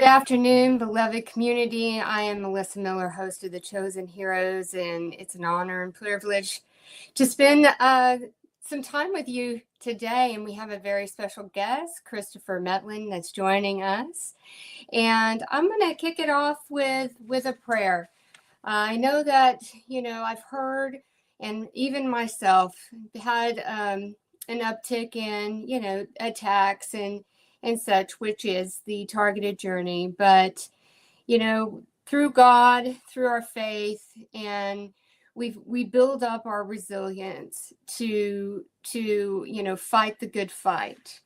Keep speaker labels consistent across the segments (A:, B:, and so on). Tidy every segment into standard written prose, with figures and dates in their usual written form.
A: afternoon, beloved community. I am Melissa Miller, host of The Chosen Heroes, and it's an honor and privilege to spend some time with you today. And we have a very special guest, Christopher Mettlen, that's joining us. And I'm going to kick it off with a prayer. I know that, I've heard, and even myself, had an uptick in, attacks and such, which is the targeted journey. But, through God, through our faith, and we build up our resilience to fight the good fight.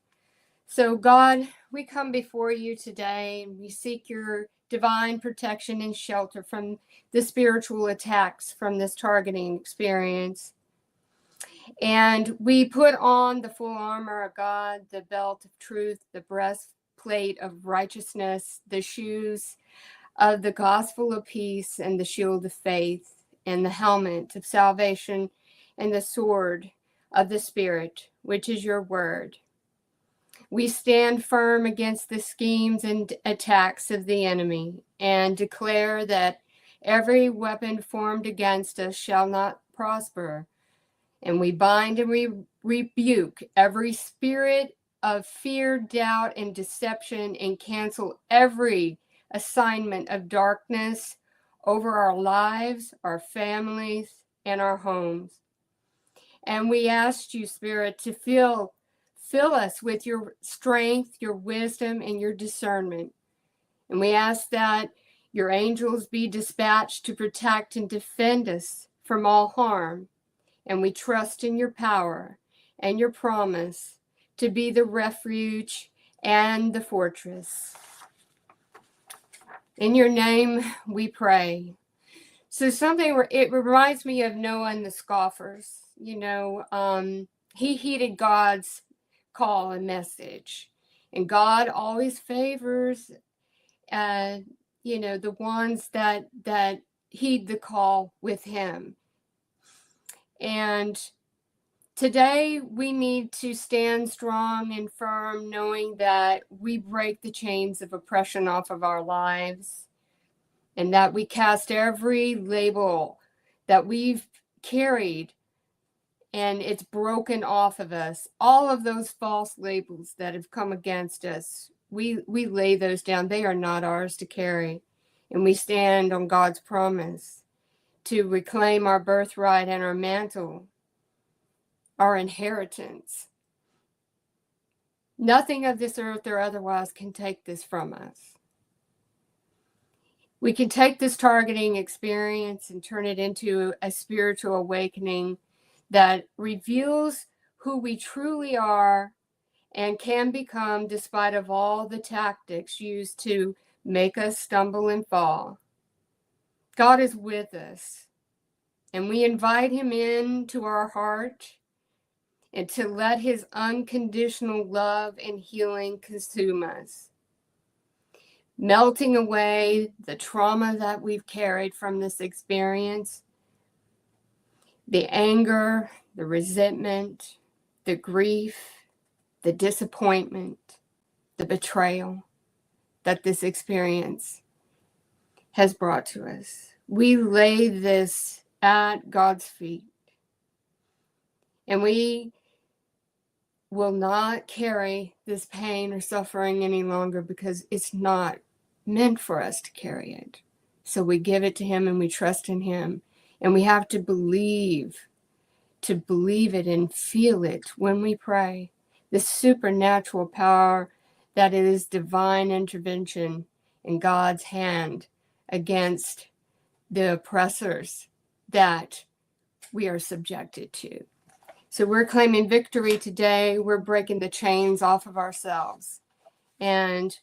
A: So God, we come before you today and we seek your divine protection and shelter from the spiritual attacks from this targeting experience. And we put on the full armor of God, the belt of truth, the breastplate of righteousness, the shoes of the gospel of peace, and the shield of faith, and the helmet of salvation, and the sword of the Spirit, which is your word. We stand firm against the schemes and attacks of the enemy and declare that every weapon formed against us shall not prosper. And we bind and we rebuke every spirit of fear, doubt, and deception, and cancel every assignment of darkness over our lives, our families, and our homes. And we ask you, Spirit, to fill us with your strength, your wisdom, and your discernment. And we ask that your angels be dispatched to protect and defend us from all harm. And we trust in your power and your promise to be the refuge and the fortress. In your name we pray. So it reminds me of Noah and the scoffers. He heeded God's call and message. And God always favors, the ones that heed the call with him. And today we need to stand strong and firm, knowing that we break the chains of oppression off of our lives, and that we cast every label that we've carried and it's broken off of us. All of those false labels that have come against us, we lay those down. They are not ours to carry. And we stand on God's promise to reclaim our birthright and our mantle, our inheritance. Nothing of this earth or otherwise can take this from us. We can take this targeting experience and turn it into a spiritual awakening that reveals who we truly are and can become, despite of all the tactics used to make us stumble and fall. God is with us, and we invite him into our heart and to let his unconditional love and healing consume us, melting away the trauma that we've carried from this experience, the anger, the resentment, the grief, the disappointment, the betrayal that this experience has brought to us. We lay this at God's feet, and we will not carry this pain or suffering any longer because it's not meant for us to carry it. So we give it to him and we trust in him, and we have to believe it and feel it when we pray. This supernatural power that is divine intervention in God's hand against the oppressors that we are subjected to. So we're claiming victory today. We're breaking the chains off of ourselves. And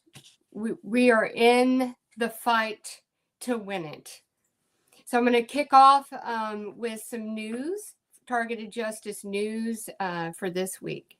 A: we are in the fight to win it. So I'm going to kick off with some news, targeted justice news for this week.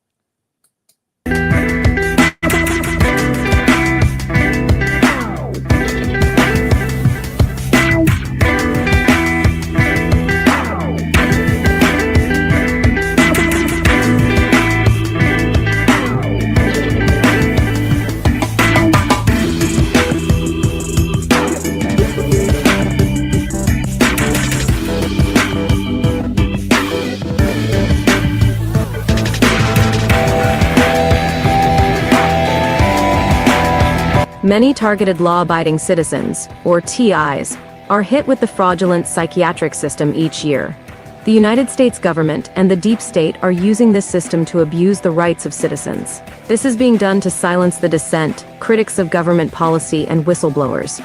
B: Many targeted law-abiding citizens, or TIs, are hit with the fraudulent psychiatric system each year. The United States government and the deep state are using this system to abuse the rights of citizens. This is being done to silence the dissent, critics of government policy, and whistleblowers.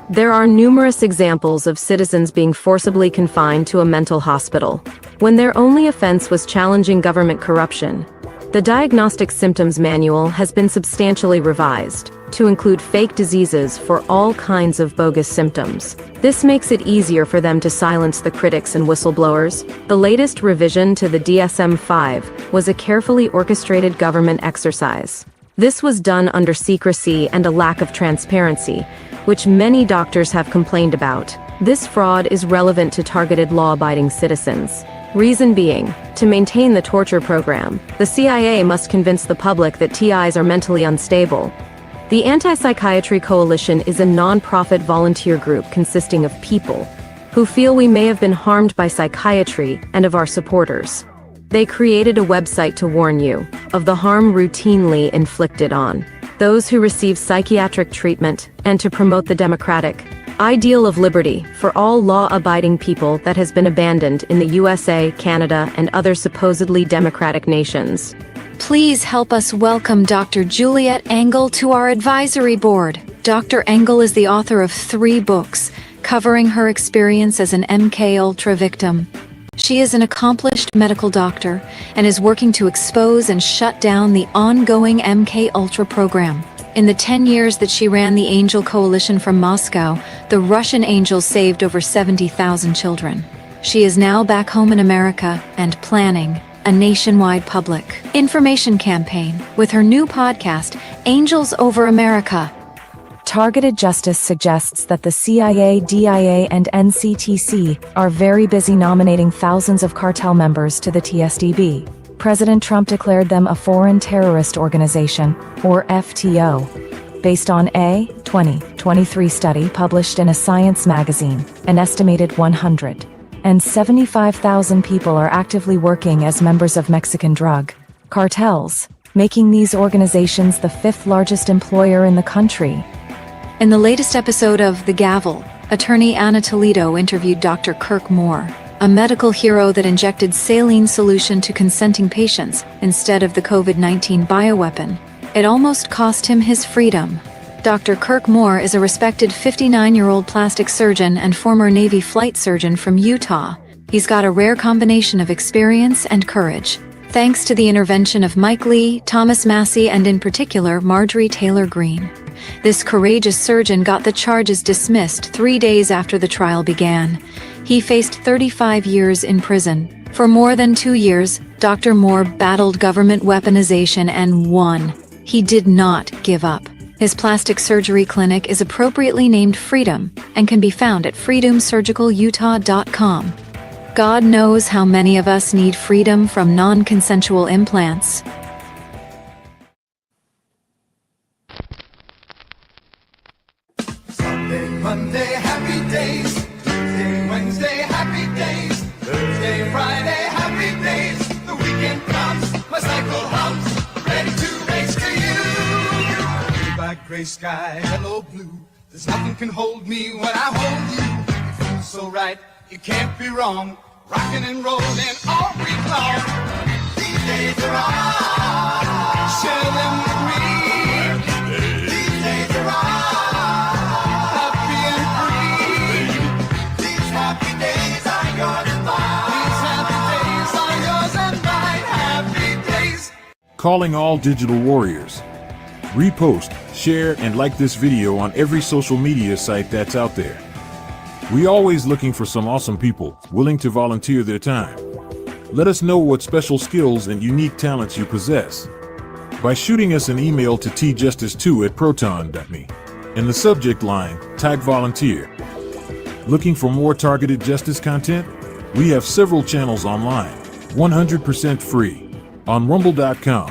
B: There are numerous examples of citizens being forcibly confined to a mental hospital, when their only offense was challenging government corruption. The Diagnostic Symptoms Manual has been substantially revised to include fake diseases for all kinds of bogus symptoms. This makes it easier for them to silence the critics and whistleblowers. The latest revision to the DSM-5 was a carefully orchestrated government exercise. This was done under secrecy and a lack of transparency, which many doctors have complained about. This fraud is relevant to targeted law-abiding citizens. Reason being, to maintain the torture program, the CIA must convince the public that TIs are mentally unstable. The Anti-Psychiatry Coalition is a non-profit volunteer group consisting of people who feel we may have been harmed by psychiatry and of our supporters. They created a website to warn you of the harm routinely inflicted on those who receive psychiatric treatment and to promote the democratic ideal of liberty for all law-abiding people that has been abandoned in the USA, Canada, and other supposedly democratic nations.
C: Please help us welcome Dr. Juliet Engel to our advisory board. Dr. Engel is the author of 3 books covering her experience as an MKUltra victim. She is an accomplished medical doctor and is working to expose and shut down the ongoing MKUltra program. In the 10 years that she ran the Angel Coalition from Moscow, the Russian Angels saved over 70,000 children. She is now back home in America and planning a nationwide public information campaign with her new podcast, Angels Over America.
D: Targeted Justice suggests that the CIA, DIA, and NCTC are very busy nominating thousands of cartel members to the TSDB. President Trump declared them a foreign terrorist organization, or FTO. Based on a 2023 study published in a science magazine, an estimated 175,000 people are actively working as members of Mexican drug cartels, making these organizations the 5th largest employer in the country.
C: In the latest episode of The Gavel, attorney Anna Toledo interviewed Dr. Kirk Moore, a medical hero that injected saline solution to consenting patients instead of the COVID-19 bioweapon. It almost cost him his freedom. Dr. Kirk Moore is a respected 59-year-old plastic surgeon and former Navy flight surgeon from Utah. He's got a rare combination of experience and courage. Thanks to the intervention of Mike Lee, Thomas Massey, and in particular Marjorie Taylor Greene. This courageous surgeon got the charges dismissed 3 days after the trial began. He faced 35 years in prison. For more than 2 years, Dr. Moore battled government weaponization and won. He did not give up. His plastic surgery clinic is appropriately named Freedom and can be found at freedomsurgicalutah.com. God knows how many of us need freedom from non-consensual implants.
E: Sunday, Monday, happy days. Tuesday, Wednesday, happy days. Thursday, Friday, happy days. The weekend comes, my cycle hums, ready to race to you. Blue by gray sky, hello blue. There's nothing can hold me when I hold you. It feels so right, you can't be wrong. Rocking and rolling all week long. These days are on. Share them with me. These days are on. Happy and free. These happy days are yours and mine. These happy days are yours and mine. Happy days.
F: Calling all digital warriors. Repost, share, and like this video on every social media site that's out there. We always looking for some awesome people willing to volunteer their time. Let us know what special skills and unique talents you possess by shooting us an email to tjustice2@proton.me. In the subject line, type volunteer. Looking for more targeted justice content? We have several channels online, 100% free, on rumble.com.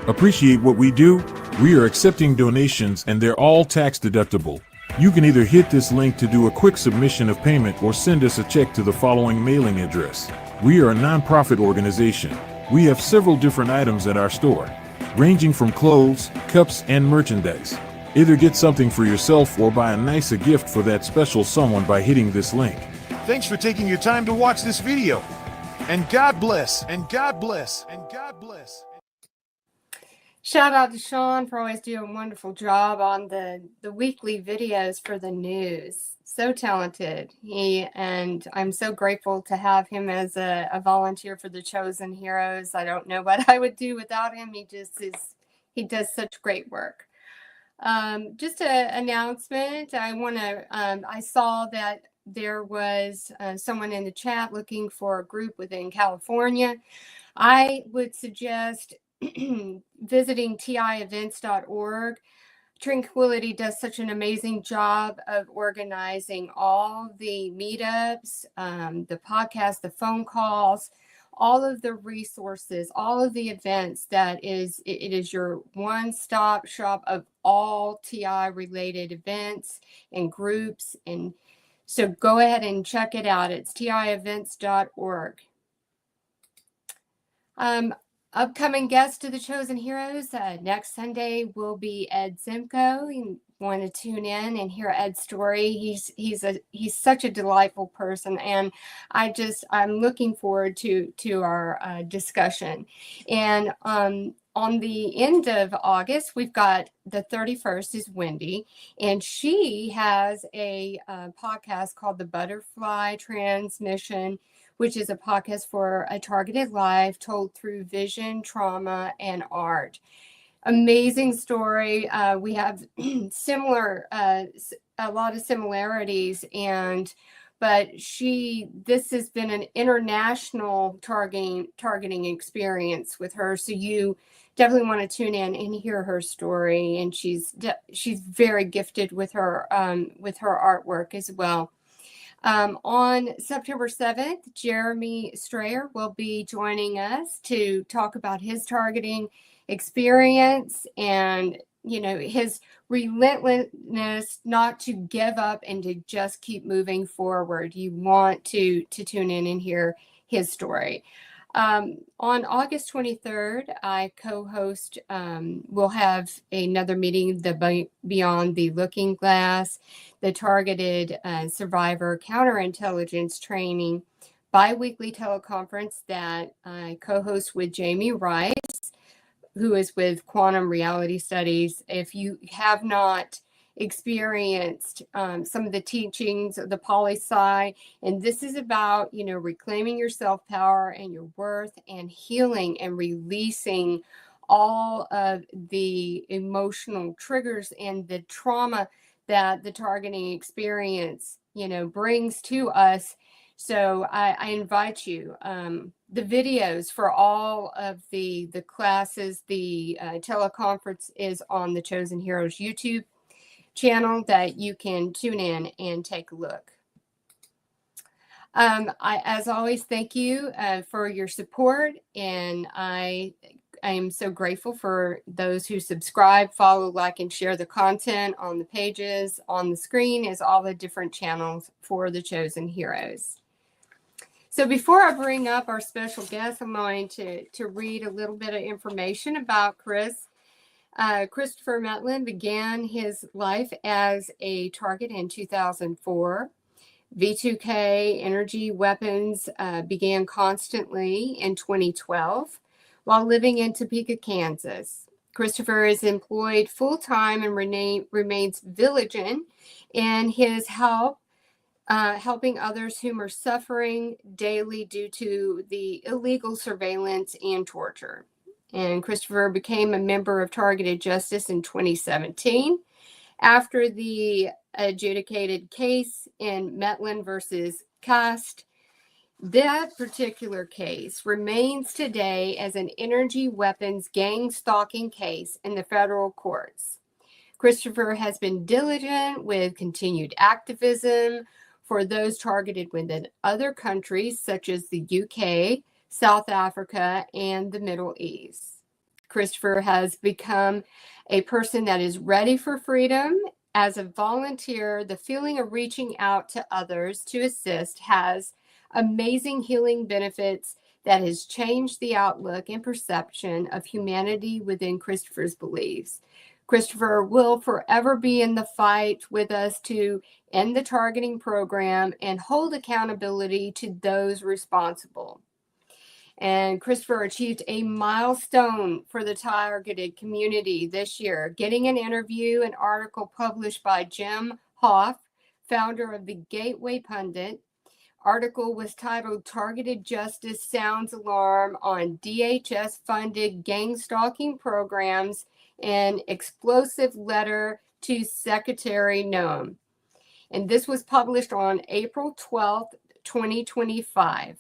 F: Appreciate what we do? We are accepting donations and they're all tax deductible. You can either hit this link to do a quick submission of payment or send us a check to the following mailing address. We are a non-profit organization. We have several different items at our store, ranging from clothes, cups, and merchandise. Either get something for yourself or buy a nicer gift for that special someone by hitting this link. Thanks for taking your time to watch this video. And God bless, and God bless, and God bless.
A: Shout out to Sean for always doing a wonderful job on the weekly videos for the news. So talented. And I'm so grateful to have him as a volunteer for the Chosen Heroes. I don't know what I would do without him. He does such great work. Just an announcement. I saw that there was someone in the chat looking for a group within California. I would suggest visiting tievents.org. Tranquility does such an amazing job of organizing all the meetups, the podcasts, the phone calls, all of the resources, all of the events. It is your one-stop shop of all TI related events and groups. And so go ahead and check it out. It's tievents.org. Upcoming guest to the Chosen Heroes next Sunday will be Ed Zimko. You want to tune in and hear Ed's story. He's such a delightful person, and I'm looking forward to our discussion. And on the end of August, we've got the 31st is Wendy, and she has a podcast called The Butterfly Transmission, which is a podcast for a targeted life told through vision, trauma, and art. Amazing story. We have a lot of similarities, but this has been an international targeting experience with her. So you definitely want to tune in and hear her story. And she's very gifted with her artwork as well. On September 7th, Jeremy Strayer will be joining us to talk about his targeting experience and, his relentlessness not to give up and to just keep moving forward. You want to tune in and hear his story. On August 23rd, I co-host, we'll have another meeting, the Beyond the Looking Glass, the Targeted Survivor Counterintelligence Training bi-weekly teleconference that I co-host with Jamie Rice, who is with Quantum Reality Studies. If you have not experienced some of the teachings of the poli-sci, and this is about reclaiming your self-power and your worth and healing and releasing all of the emotional triggers and the trauma that the targeting experience brings to us. So I invite you. The videos for all of the classes, the teleconference is on the Chosen Heroes YouTube channel that you can tune in and take a look. As always, thank you for your support, and I am so grateful for those who subscribe, follow, like, and share the content on the pages. On the screen is all the different channels for the Chosen Heroes. So before I bring up our special guest, I'm going to read a little bit of information about Chris. Christopher Mettlen began his life as a target in 2004. V2K energy weapons began constantly in 2012 while living in Topeka, Kansas. Christopher is employed full-time and remains vigilant in his helping others whom are suffering daily due to the illegal surveillance and torture. And Christopher became a member of Targeted Justice in 2017 after the adjudicated case in Mettlen versus Kaste. That particular case remains today as an energy weapons gang stalking case in the federal courts. Christopher has been diligent with continued activism for those targeted within other countries such as the UK, South Africa, and the Middle East. Christopher has become a person that is ready for freedom. As a volunteer, the feeling of reaching out to others to assist has amazing healing benefits that has changed the outlook and perception of humanity within Christopher's beliefs. Christopher will forever be in the fight with us to end the targeting program and hold accountability to those responsible. And Christopher achieved a milestone for the targeted community this year, getting an interview and article published by Jim Hoff, founder of the Gateway Pundit. Article was titled Targeted Justice Sounds Alarm on DHS Funded Gang Stalking Programs and Explosive Letter to Secretary Noam. And this was published on April 12th, 2025.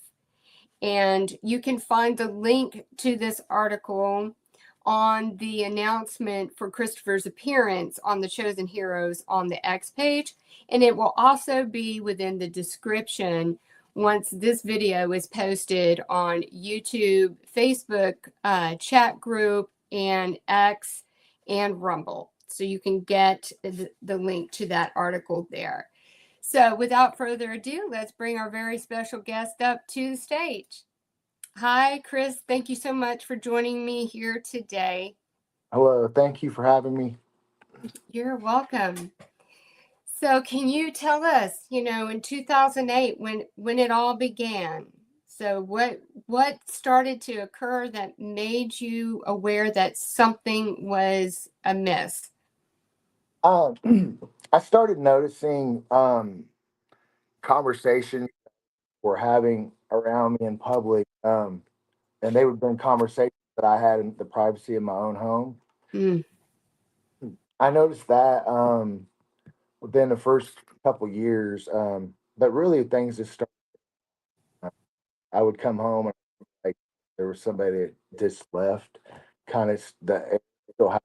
A: And you can find the link to this article on the announcement for Christopher's appearance on the Chosen Heroes on the X page. And it will also be within the description once this video is posted on YouTube, Facebook, chat group, and X and Rumble. So you can get the link to that article there. So without further ado, let's bring our very special guest up to the stage. Hi, Chris. Thank you so much for joining me here today.
G: Hello, thank you for having me.
A: You're welcome. So can you tell us, in 2008 when it all began, so what started to occur that made you aware that something was amiss?
G: I started noticing conversations we're having around me in public, and they would been conversations that I had in the privacy of my own home.
A: Mm.
G: I noticed that within the first couple years, that really things just started. I would come home and like there was somebody that just left, kind of the still have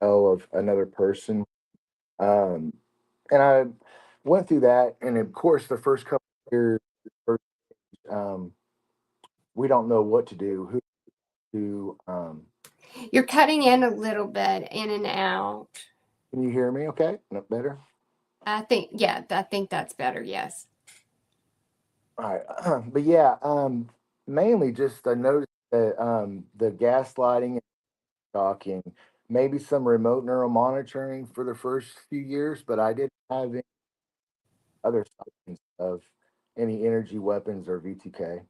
G: of another person. Um, and I went through that, and of course, the first couple of years, first, um, we don't know what to do, who to.
A: You're cutting in a little bit, in and out.
G: Can you hear me? Okay, no, better.
A: I think that's better. Yes.
G: All right, but yeah, mainly just I noticed that the gaslighting and stalking, maybe some remote neural monitoring for the first few years, but I didn't have any other signs of any energy weapons or V2K.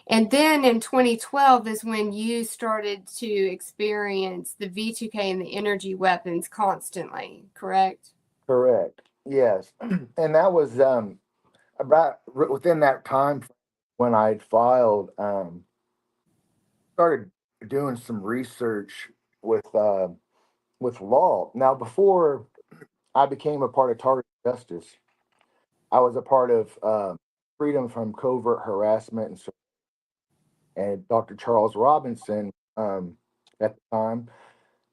A: And then in 2012 is when you started to experience the V2K and the energy weapons constantly, correct?
G: Correct. Yes, and that was about within that time frame when I'd filed. Started doing some research with law. Now, before I became a part of Target Justice, I was a part of Freedom from Covert Harassment and Dr. Charles Robinson at the time,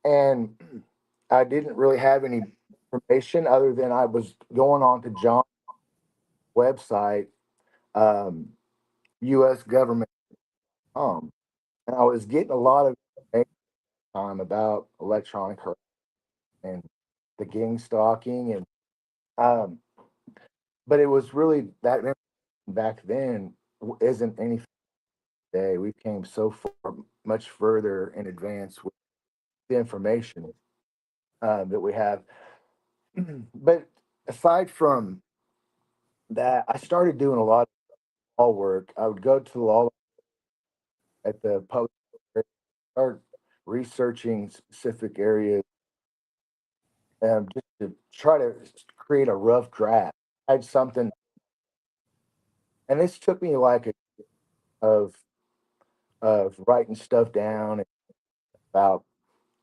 G: and I didn't really have any information other than I was going on to John's website, U.S. government, and I was getting a lot of information about electronic harassment and the gang stalking, and um, but it was really that back then isn't anything today. We came so far, much further in advance with the information that we have. But aside from that, I started doing a lot of law work. I would go to the law at the public, start researching specific areas, just to try to create a rough draft. I had something, and this took me like of writing stuff down about,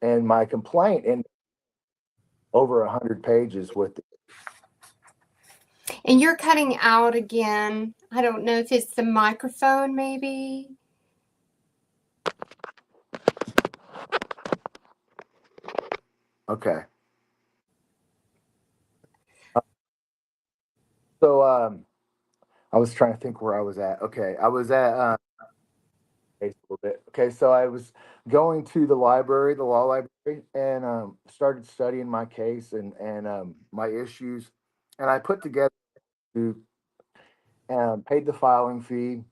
G: and my complaint in over 100 pages with it.
A: And you're cutting out again. I don't know if it's the microphone, maybe.
G: Okay. So I was trying to think where I was at. Okay, I was at a little bit. Okay, so I was going to the library, the law library, and started studying my case and my issues, and I put together to paid the filing fee,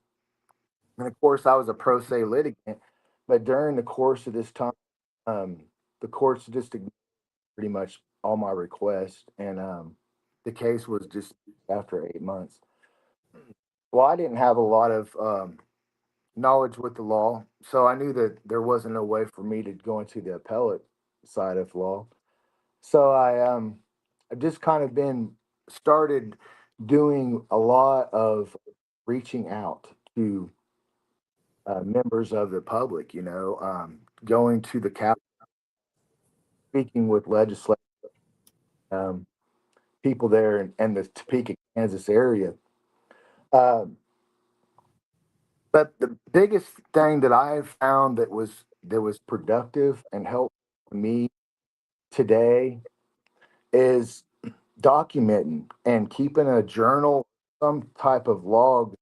G: and of course I was a pro se litigant, but during the course of this time, um, the courts just ignored pretty much all my requests, and the case was just after 8 months. Well, I didn't have a lot of knowledge with the law, so I knew that there wasn't a way for me to go into the appellate side of law. So I've just kind of been started doing a lot of reaching out to members of the public, going to the Capitol, speaking with legislators, um, people there in the Topeka, Kansas area. Um, but the biggest thing that I've found that was productive and helped me today is documenting and keeping a journal, some type of log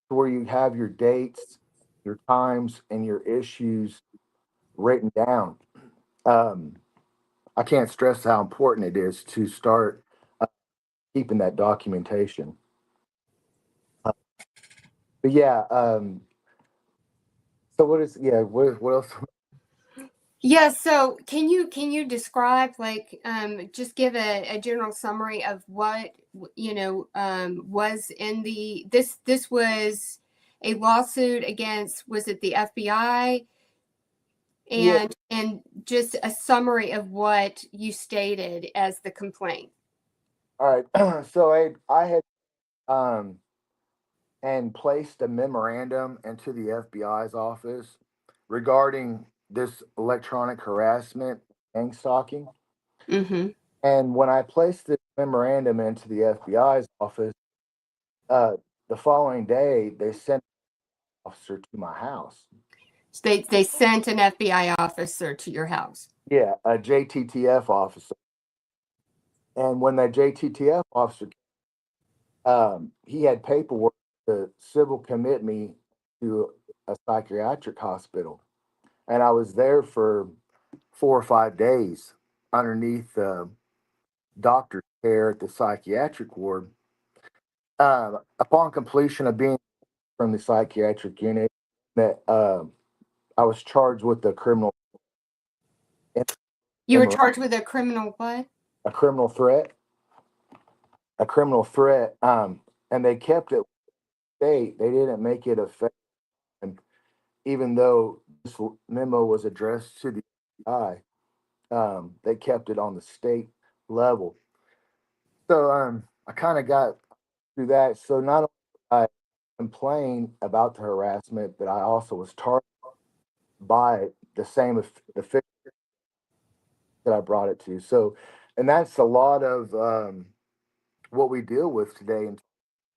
G: where you have your dates, your times, and your issues written down. Um, I can't stress how important it is to start keeping that documentation. But yeah, so what else?
A: Yeah, so can you describe, like, just give a general summary of what was in this was a lawsuit against, was it the FBI?
G: Yeah,
A: And just a summary of what you stated as the complaint.
G: all right. So I had um and placed a memorandum into the FBI's office regarding this electronic harassment and stalking.
A: Mm-hmm.
G: And when I placed this memorandum into the FBI's office, uh, the following day they sent an officer to my house.
A: So they sent an FBI officer to your house.
G: Yeah, a JTTF officer. And when that JTTF officer, he had paperwork to civil commit me to a psychiatric hospital, and I was there for 4 or 5 days underneath doctor's care at the psychiatric ward. Upon completion of being from the psychiatric unit, that I was charged with
A: You were charged with a criminal what?
G: a criminal threat, a criminal threat, and they kept it state. They didn't make it effective, even though this memo was addressed to the FBI. They kept it on the state level. So I kind of got through that. So not only did I complain about the harassment, but I also was targeted by the same official that I brought it to. So, and that's a lot of what we deal with today,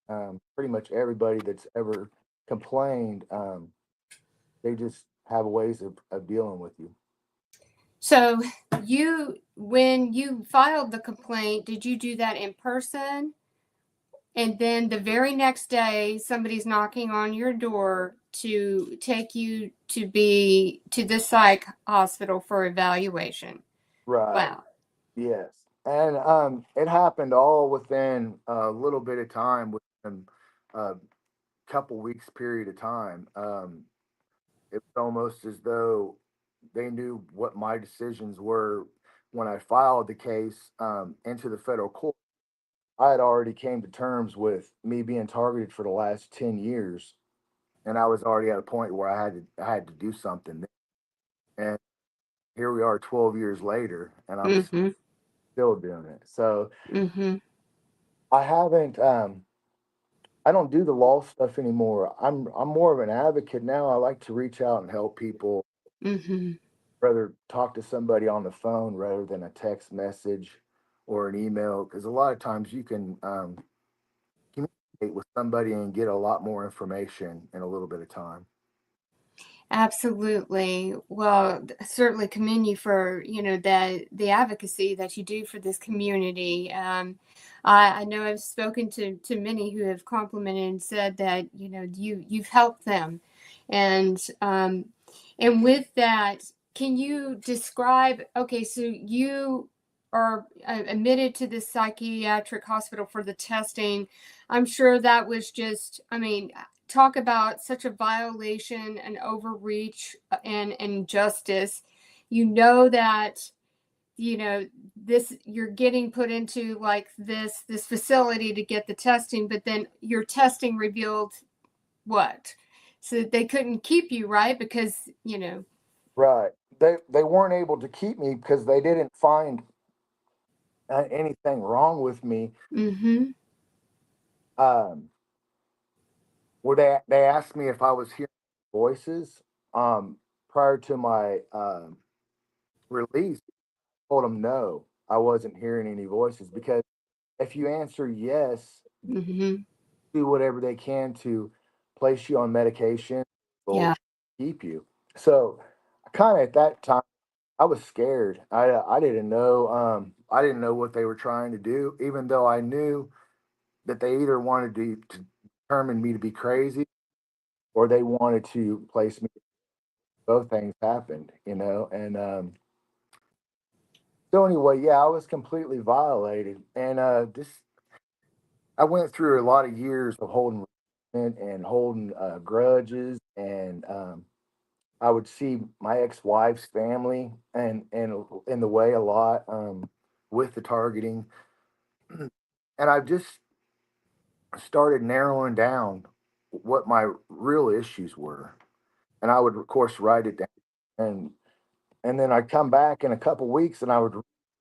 G: and pretty much everybody that's ever complained, they just have ways of dealing with you.
A: So when you filed the complaint, did you do that in person? And then the very next day, somebody's knocking on your door to take you to the psych hospital for evaluation.
G: Right.
A: Wow.
G: Yes. And it happened all within a little bit of time, within a couple weeks period of time. It was almost as though they knew what my decisions were when I filed the case into the federal court. I had already came to terms with me being targeted for the last 10 years, and I was already at a point where I had to do something. And here we are 12 years later, and I'm
A: Mm-hmm.
G: still doing it. So
A: Mm-hmm.
G: I haven't I don't do the law stuff anymore. I'm more of an advocate now. I like to reach out and help people,
A: Mm-hmm.
G: rather talk to somebody on the phone rather than a text message or an email, because a lot of times you can communicate with somebody and get a lot more information in a little bit of time.
A: Absolutely. Well, certainly commend you for, the advocacy that you do for this community. I know I've spoken to many who have complimented and said that, you've helped them. And with that, can you describe, okay, so you are admitted to the psychiatric hospital for the testing. I'm sure that was just, talk about such a violation and overreach and injustice you know that, you know, this, you're getting put into like this facility to get the testing, but then your testing revealed what? So they couldn't keep you, right? Because, you know.
G: Right. They weren't able to keep me because they didn't find anything wrong with me.
A: Mm-hmm.
G: Um, where they asked me if I was hearing voices prior to my release. I told them no, I wasn't hearing any voices, because if you answer yes,
A: Mm-hmm.
G: do whatever they can to place you on medication or
A: Yeah.
G: keep you. So kind of at that time, I was scared. I didn't know what they were trying to do, even though I knew that they either wanted to determine me to be crazy or they wanted to place me. Both things happened, you know, and so anyway, yeah, I was completely violated, and this I went through a lot of years of holding resentment and holding grudges, and I would see my ex-wife's family and in the way a lot with the targeting, and I just started narrowing down what my real issues were, and I would of course write it down, and then I'd come back in a couple weeks and I would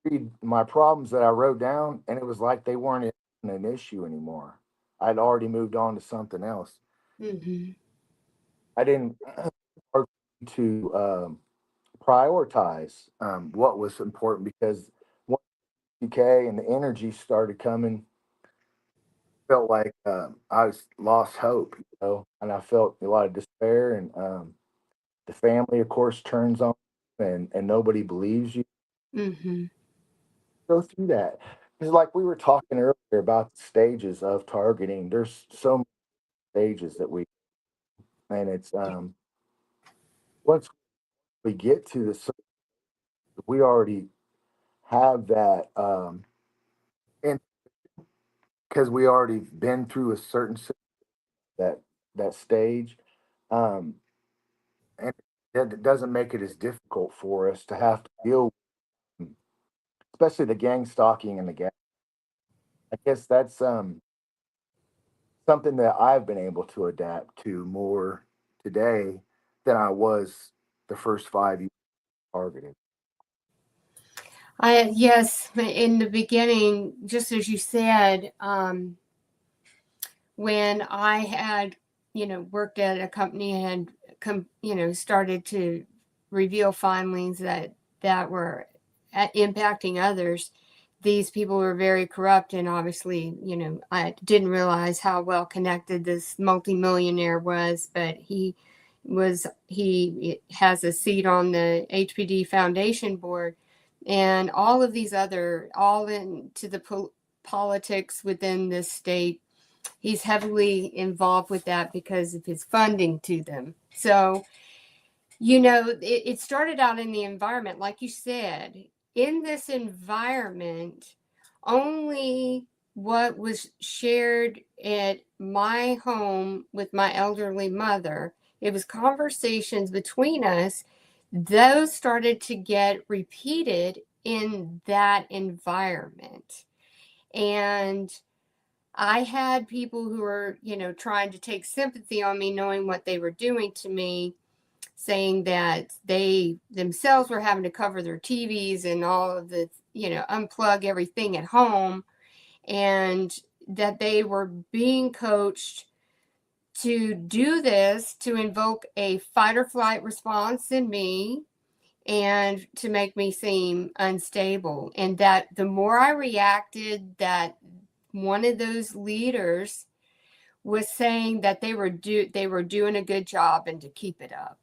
G: read my problems that I wrote down, and it was like they weren't an issue anymore. I'd already moved on to something else.
A: Mm-hmm.
G: I didn't start to prioritize what was important, because once UK and the energy started coming, felt like I was lost hope, you know, and I felt a lot of despair. And the family, of course, turns on, and nobody believes you.
A: Mm-hmm.
G: Go through that. It's like we were talking earlier about the stages of targeting. There's so many stages that we, and it's once we get to the we already have that and because we already been through a certain that that stage, um and it doesn't make it as difficult for us to have to deal with, especially the gang stalking and the gang. I guess that's something that I've been able to adapt to more today than I was the first 5 years targeted.
A: Yes, in the beginning, just as you said, when I had, you know, worked at a company and you know, started to reveal findings that were impacting others, these people were very corrupt, and obviously, you know, I didn't realize how well connected this multimillionaire was, but he has a seat on the HPD Foundation board, and all of these other, all into the politics within this state. He's heavily involved with that because of his funding to them. So, you know, it started out in the environment, like you said. In this environment, only what was shared at my home with my elderly mother, it was conversations between us, those started to get repeated in that environment. And I had people who were, you know, trying to take sympathy on me, knowing what they were doing to me, saying that they themselves were having to cover their TVs and all of the, you know, unplug everything at home, and that they were being coached to do this to invoke a fight or flight response in me and to make me seem unstable. And that the more I reacted, that one of those leaders was saying that they were doing a good job and to keep it up.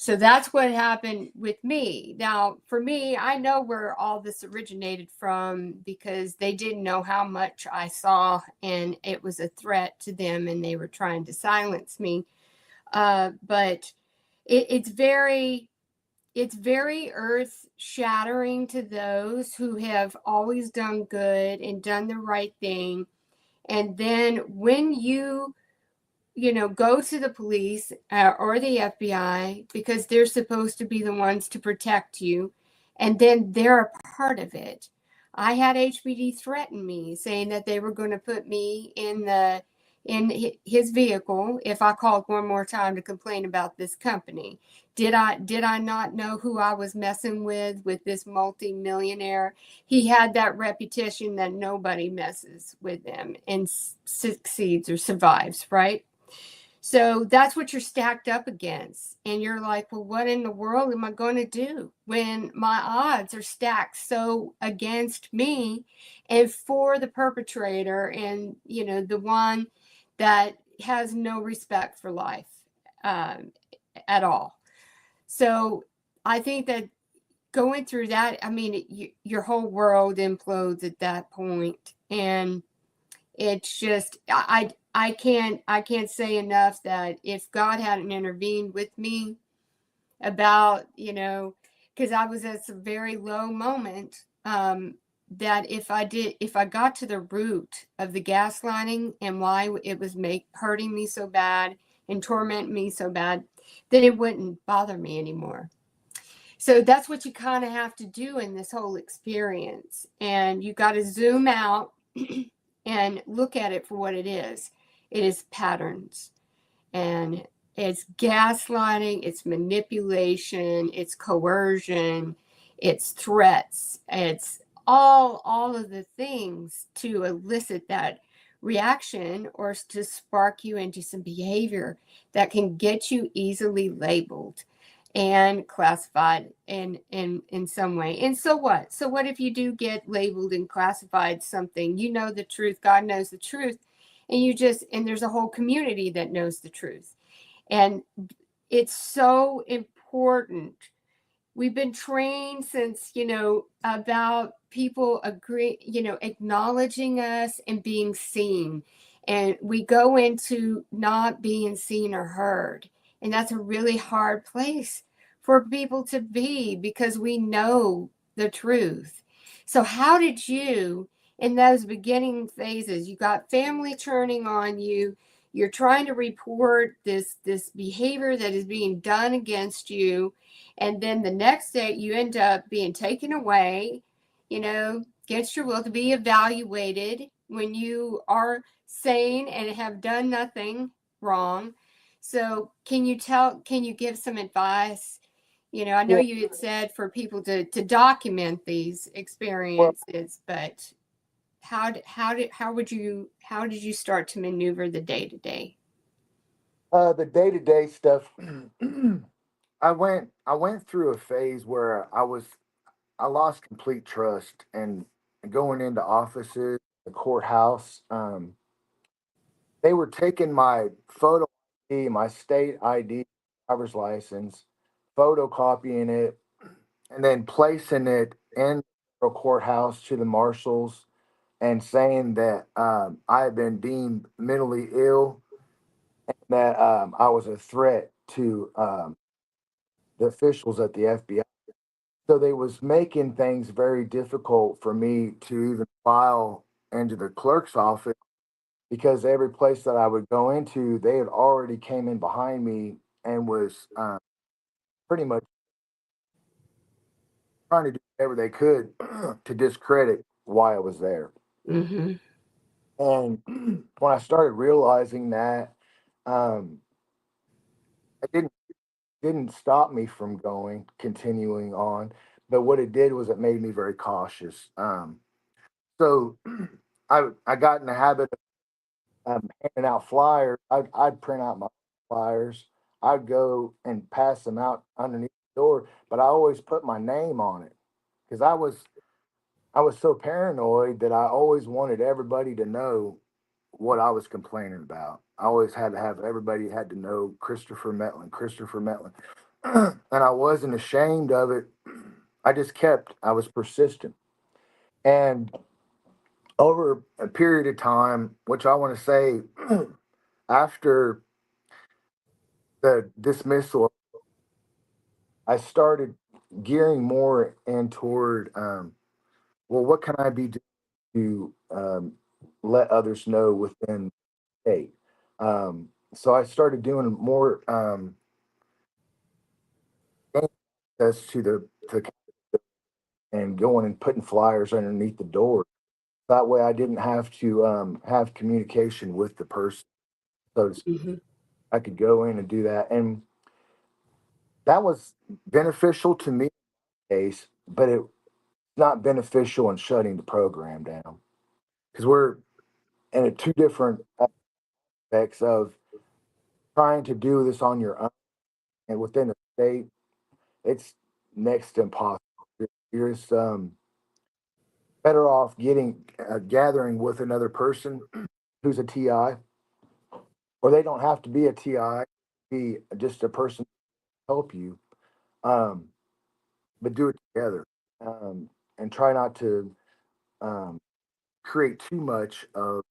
A: So that's what happened with me. Now, for me, I know where all this originated from because they didn't know how much I saw, and it was a threat to them, and they were trying to silence me. But it's very earth shattering to those who have always done good and done the right thing. And then when go to the police or the FBI because they're supposed to be the ones to protect you, and then they're a part of it. I had HBD threaten me, saying that they were going to put me in his vehicle if I called one more time to complain about this company. Did I not know who I was messing with this multi-millionaire? He had that reputation that nobody messes with them and succeeds or survives, right? So that's what you're stacked up against. And you're like, well, what in the world am I going to do when my odds are stacked so against me and for the perpetrator and, the one that has no respect for life at all. So I think that going through that, I mean, your whole world implodes at that point. And it's just, I can't say enough that if God hadn't intervened with me about, because I was at a very low moment, that if I got to the root of the gaslighting and why it was hurting me so bad and tormenting me so bad, then it wouldn't bother me anymore. So that's what you kind of have to do in this whole experience. And you got to zoom out and look at it for what it is. It is patterns, and it's gaslighting, it's manipulation, it's coercion, it's threats, it's all of the things to elicit that reaction or to spark you into some behavior that can get you easily labeled and classified in some way. And so what? So what if you do get labeled and classified something? You know the truth. God knows the truth. And there's a whole community that knows the truth. And it's so important. We've been trained since, about people acknowledging us and being seen. And we go into not being seen or heard. And that's a really hard place for people to be because we know the truth. So how did you, in those beginning phases, you got family turning on you, you're trying to report this behavior that is being done against you, and then the next day you end up being taken away, against your will to be evaluated when you are sane and have done nothing wrong. So can you give some advice? I know
G: Yeah.
A: you had said for people to document these
G: Well,
A: experiences, but how did you start to maneuver the day to day?
G: the day-to-day stuff, I went through a phase where I lost complete trust and going into offices, the courthouse. They were taking my photo ID, my state ID, driver's license, photocopying it, and then placing it in the courthouse to the marshals and saying that I had been deemed mentally ill, that I was a threat to the officials at the FBI. So they was making things very difficult for me to even file into the clerk's office because every place that I would go into, they had already came in behind me and was pretty much trying to do whatever they could to discredit why I was there.
A: Mm-hmm.
G: And when I started realizing that, um, it didn't stop me from continuing on, but what it did was it made me very cautious. So I got in the habit of handing out flyers. I'd print out my flyers. I'd go and pass them out underneath the door, but I always put my name on it because I was so paranoid that I always wanted everybody to know what I was complaining about. I always had to have everybody had to know Christopher Mettlen, Christopher Mettlen. And I wasn't ashamed of it. I was persistent. And over a period of time, which I want to say after the dismissal, I started gearing more in toward, well, what can I be doing to let others know within the state? so I started doing more access to the and going and putting flyers underneath the door. That way, I didn't have to have communication with the person, so to speak.
A: Mhm.
G: I could go in and do that, and that was beneficial to me, case, but it's not beneficial in shutting the program down because we're in a two different aspects of trying to do this on your own and within the state. It's next to impossible. You're just better off getting gathering with another person who's a TI, or they don't have to be a TI, be just a person to help you, um, but do it together, and try not to um, create too much of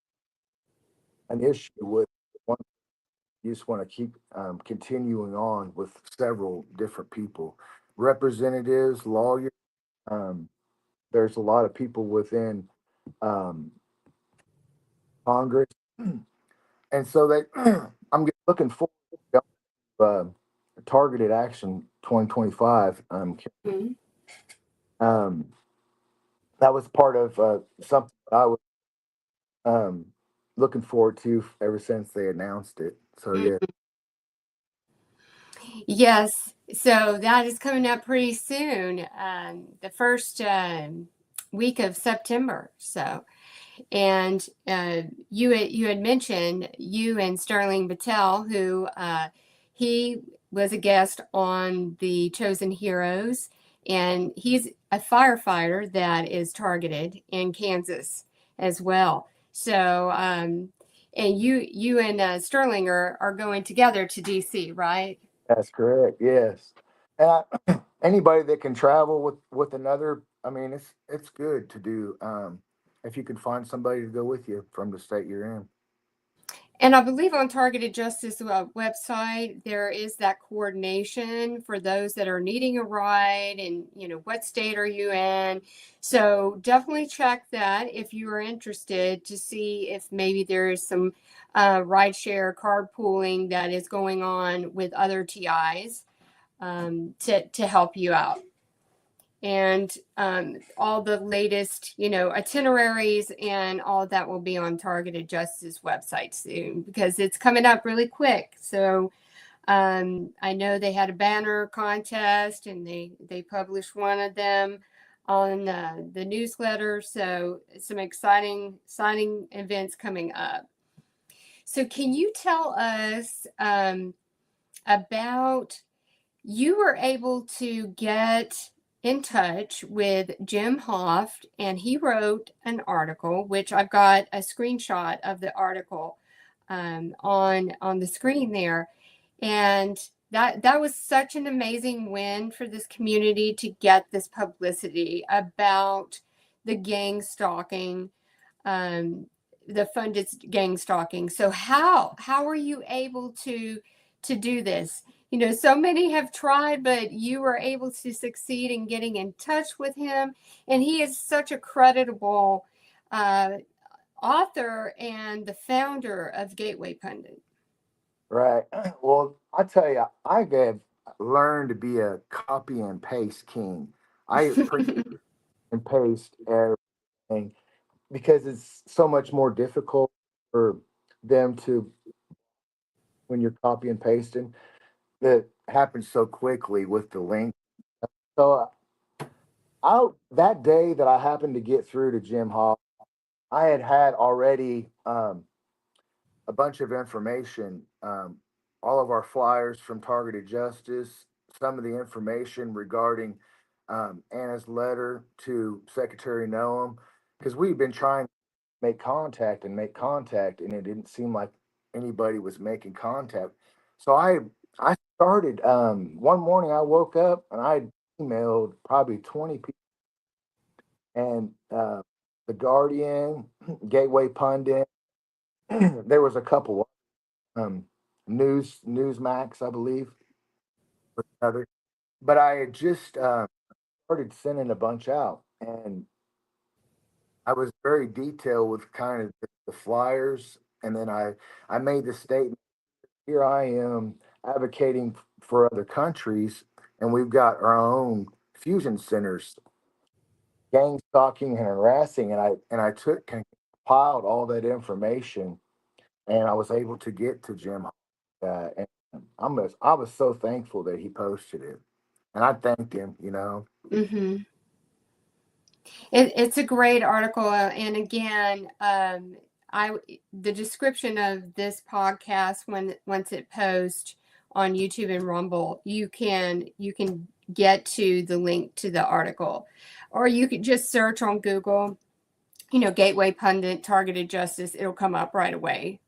G: an issue with one. You just want to keep continuing on with several different people, representatives, lawyers. Um, there's a lot of people within um, Congress, and so they, looking forward to targeted action 2025.
A: Mhm.
G: Um, that was part of something I was um, looking forward to ever since they announced it. So yeah,
A: Yes, so that is coming up pretty soon, the first week of September. So, and you had mentioned you and Sterling Battelle, who he was a guest on the Chosen Heroes, and he's a firefighter that is targeted in Kansas as well. So, and you and Sterling are going together to DC, right?
G: that's correct. Yes, and anybody that can travel with another, I mean, it's good to do. If you can find somebody to go with you from the state you're in.
A: And I believe on Targeted Justice website, there is that coordination for those that are needing a ride and, what state are you in? So definitely check that if you are interested to see if maybe there is some rideshare carpooling that is going on with other TIs to help you out. And all the latest, itineraries and all of that will be on Targeted Justice website soon because it's coming up really quick. So I know they had a banner contest and they published one of them on the newsletter. So some exciting events coming up. So can you tell us about you were able to get in touch with Jim Hoft, and he wrote an article, which I've got a screenshot of the article on the screen there, and that was such an amazing win for this community to get this publicity about the gang stalking, um, the funded gang stalking. So how are you able to do this? So many have tried, but you were able to succeed in getting in touch with him, and he is such a creditable uh, author and the founder of Gateway Pundit.
G: Right. Well, I tell you, I have learned to be a copy and paste king. I print and paste everything because it's so much more difficult for them to, when you're copy and pasting, that happens so quickly with the link. So I that day that I happened to get through to Jim Hall, I had already a bunch of information, all of our flyers from Targeted Justice, some of the information regarding Anna's letter to Secretary Noam, because we've been trying to make contact, and it didn't seem like anybody was making contact. So I started one morning. I woke up and I emailed probably 20 people, and the Guardian, Gateway Pundit. There was a couple um, Newsmax, I believe, or other. But I had just started sending a bunch out, and I was very detailed with kind of the flyers, and then I made the statement here I am advocating for other countries, and we've got our own fusion centers, gang stalking and harassing, and I took and compiled all that information, and I was able to get to Jim. And I was so thankful that he posted it, and I thanked him.
A: Mm-hmm. It's a great article, and again, the description of this podcast once it posts on YouTube and Rumble, you can get to the link to the article, or you could just search on Google, Gateway Pundit Targeted Justice. It'll come up right away.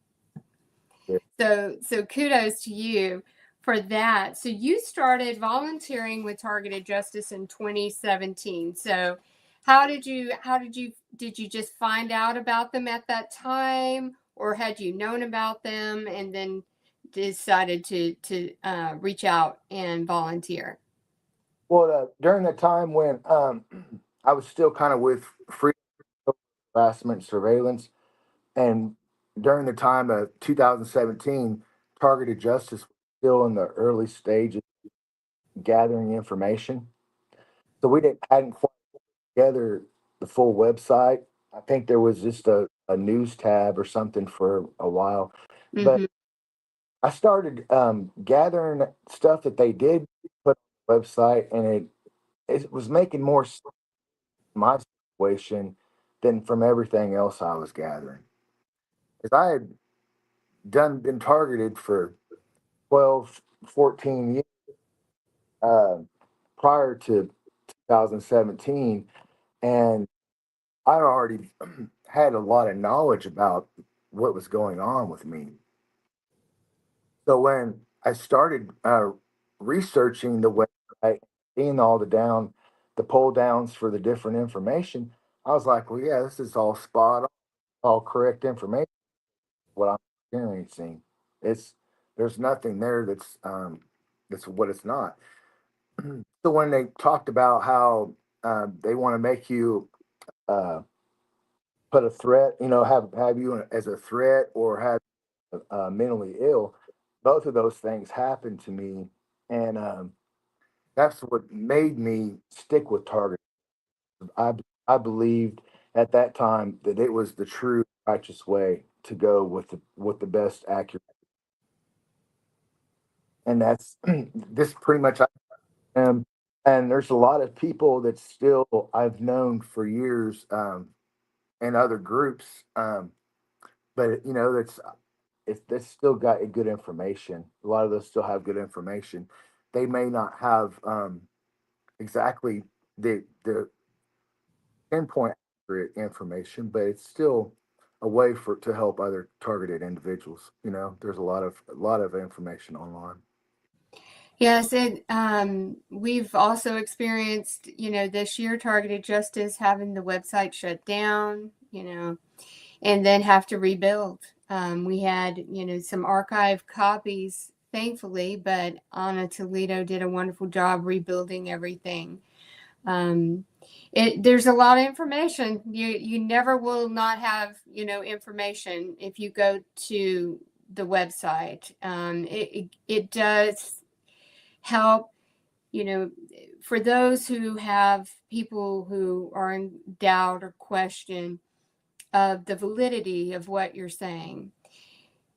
A: So kudos to you for that. So you started volunteering with Targeted Justice in 2017. So did you just find out about them at that time, or had you known about them and then decided to reach out and volunteer?
G: Well, during the time when I was still kind of with free harassment surveillance, and during the time of 2017, Targeted Justice was still in the early stages of gathering information. So we hadn't quite put together the full website. I think there was just a news tab or something for a while. But
A: Mm-hmm.
G: I started gathering stuff that they did put on the website, and it was making more sense in my situation than from everything else I was gathering. Because I had been targeted for 12, 14 years uh, prior to 2017, and I already had a lot of knowledge about what was going on with me. So when I started researching the website, seeing all the pull downs for the different information, I was like, well, yeah, this is all spot on, all correct information. What I'm experiencing, there's nothing there that's what it's not. So when they talked about how they want to make you uh, put a threat, have you as a threat or have mentally ill, both of those things happened to me, and that's what made me stick with Target. I I believed at that time that it was the true righteous way to go with the best accurate, and that's this pretty much I am. And there's a lot of people that still I've known for years in other groups, but that's still got a good information. A lot of those still have good information. They may not have exactly the pinpoint accurate information, but it's still a way to help other targeted individuals. There's a lot of information online.
A: Yes, we've also experienced, this year Targeted Justice having the website shut down, and then have to rebuild. We had, some archive copies, thankfully, but Anna Toledo did a wonderful job rebuilding everything. There's a lot of information. You never will not have, information if you go to the website. It does help, for those who have people who are in doubt or question of the validity of what you're saying.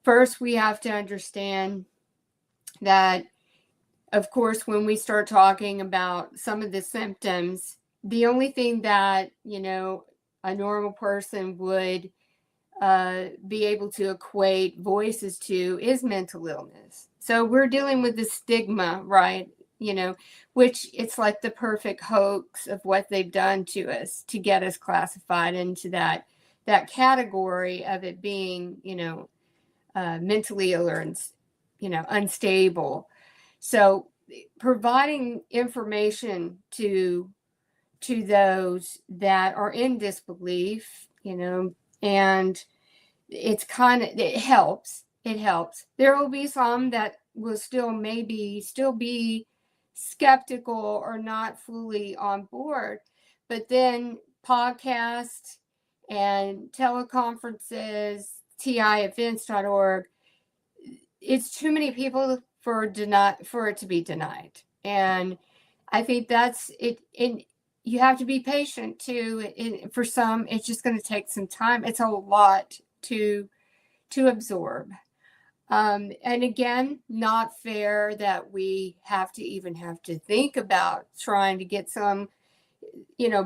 A: First, we have to understand that, of course, when we start talking about some of the symptoms, the only thing that, a normal person would be able to equate voices to is mental illness. So we're dealing with the stigma, right? Which it's like the perfect hoax of what they've done to us to get us classified into that category of it being, mentally ill or, unstable. So providing information to those that are in disbelief, and it helps. There will be some that will still be skeptical or not fully on board, but then podcasts and teleconferences, tievents.org, it's too many people for it to be denied. And I think that's it. And you have to be patient too. For some, it's just going to take some time. It's a lot to absorb. And again, not fair that we have to think about trying to get some,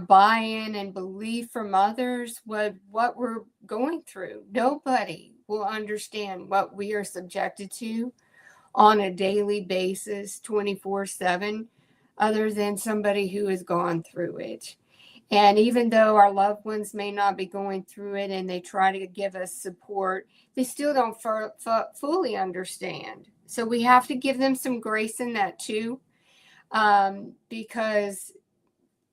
A: buy-in and belief from others what we're going through. Nobody will understand what we are subjected to on a daily basis, 24/7, other than somebody who has gone through it. And even though our loved ones may not be going through it and they try to give us support, they still don't fully understand. So we have to give them some grace in that too, because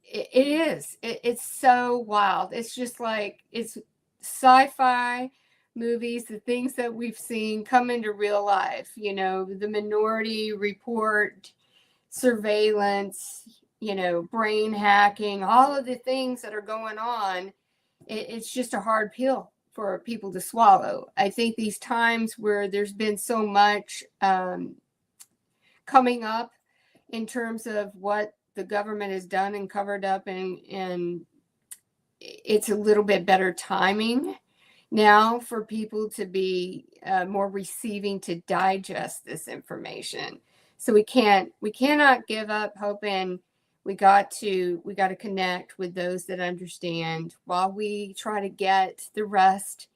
A: it's so wild. It's just like it's sci-fi movies, the things that we've seen come into real life, the Minority Report, surveillance, brain hacking, all of the things that are going on. It's just a hard pill for people to swallow. I think these times where there's been so much coming up in terms of what the government has done and covered up, and it's a little bit better timing now for people to be more receiving to digest this information. So we cannot give up hope, and we got to connect with those that understand while we try to get the rest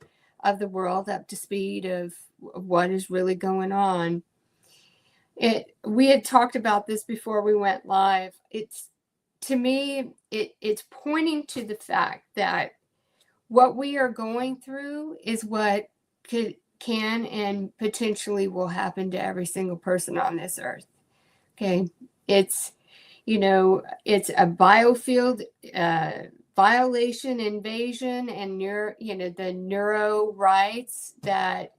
A: of the world up to speed of what is really going on. We had talked about this before we went live. To me, it's pointing to the fact that what we are going through is what can and potentially will happen to every single person on this earth. Okay. It's a biofield violation, invasion, and the neuro rights that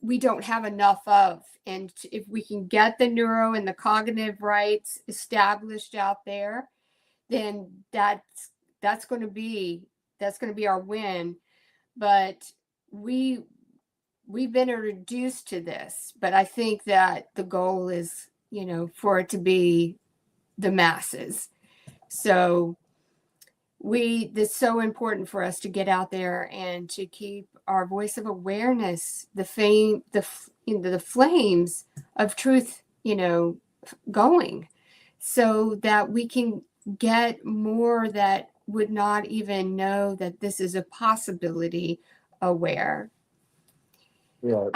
A: we don't have enough of. And if we can get the neuro and the cognitive rights established out there, then that's going to be our win. But we've been introduced to this, but I think that the goal is, for it to be the masses. So it's so important for us to get out there and to keep our voice of awareness, the flames of truth, going, so that we can get more that would not even know that this is a possibility aware.
G: Yeah.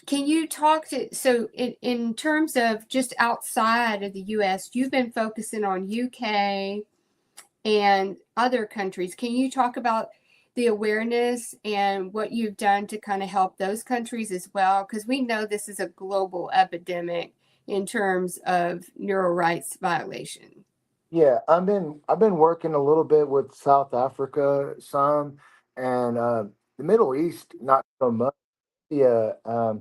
A: Can you talk so in terms of just outside of the US, you've been focusing on UK and other countries. Can you talk about the awareness and what you've done to kind of help those countries as well? Because we know this is a global epidemic in terms of neuro rights violation.
G: Yeah, I've been working a little bit with South Africa, some, and the Middle East not so much. Yeah,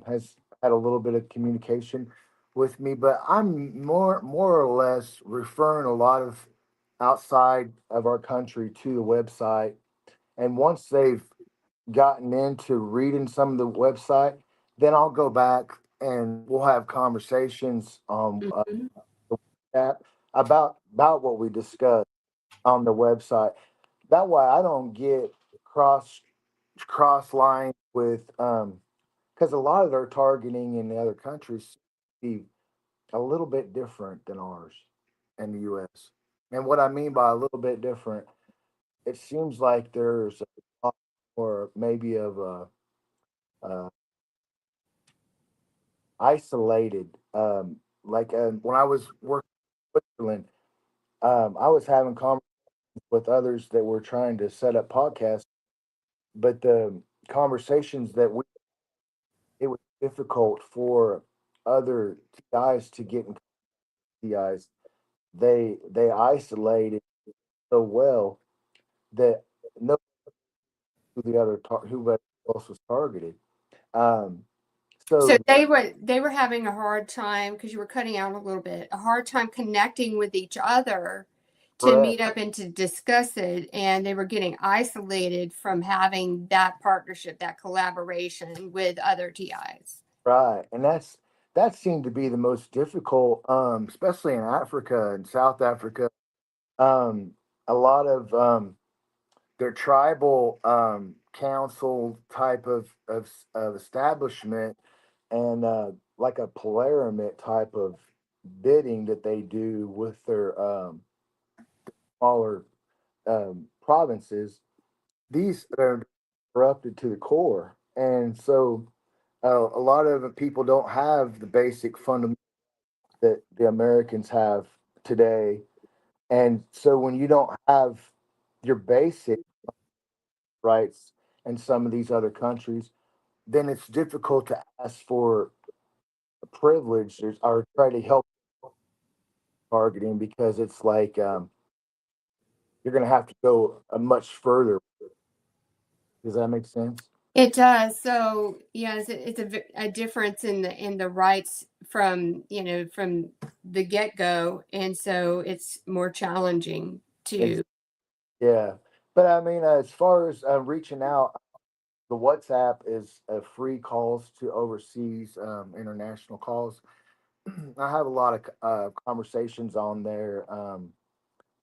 G: has had a little bit of communication with me, but I'm more or less referring a lot of outside of our country to the website. And once they've gotten into reading some of the website, then I'll go back and we'll have conversations on
A: Mhm.
G: that about what we discussed on the website. That way, I don't get cross lines with because a lot of their targeting in the other countries be a little bit different than ours in the U.S. And what I mean by a little bit different, it seems like there's a lot more maybe of a isolated. When I was working in Switzerland, I was having conversations with others that were trying to set up podcasts, but the conversations it was difficult for other TIs to get in TIs. They isolated so well that no who the other who else was targeted. Um,
A: So
G: so
A: they were having a hard time, because you were cutting out a little bit, a hard time connecting with each other to meet up and to discuss it, and they were getting isolated from having that partnership, that collaboration with other TIs.
G: Right. And that seemed to be the most difficult, especially in Africa and South Africa. A lot of their tribal council type of establishment, and like a pyramid type of bidding that they do with their smaller provinces. These are corrupted to the core, and so a lot of people don't have the basic fundamentals that the Americans have today. And so when you don't have your basic rights in some of these other countries, then it's difficult to ask for a privilege or try to help targeting, because it's like you're going to have to go much further. Does that make sense?
A: It does. So yes, it's a difference in the rights from, from the get-go, and so it's more challenging to.
G: Yeah, but I mean, as far as reaching out, the WhatsApp is free calls to overseas international calls. I have a lot of conversations on there,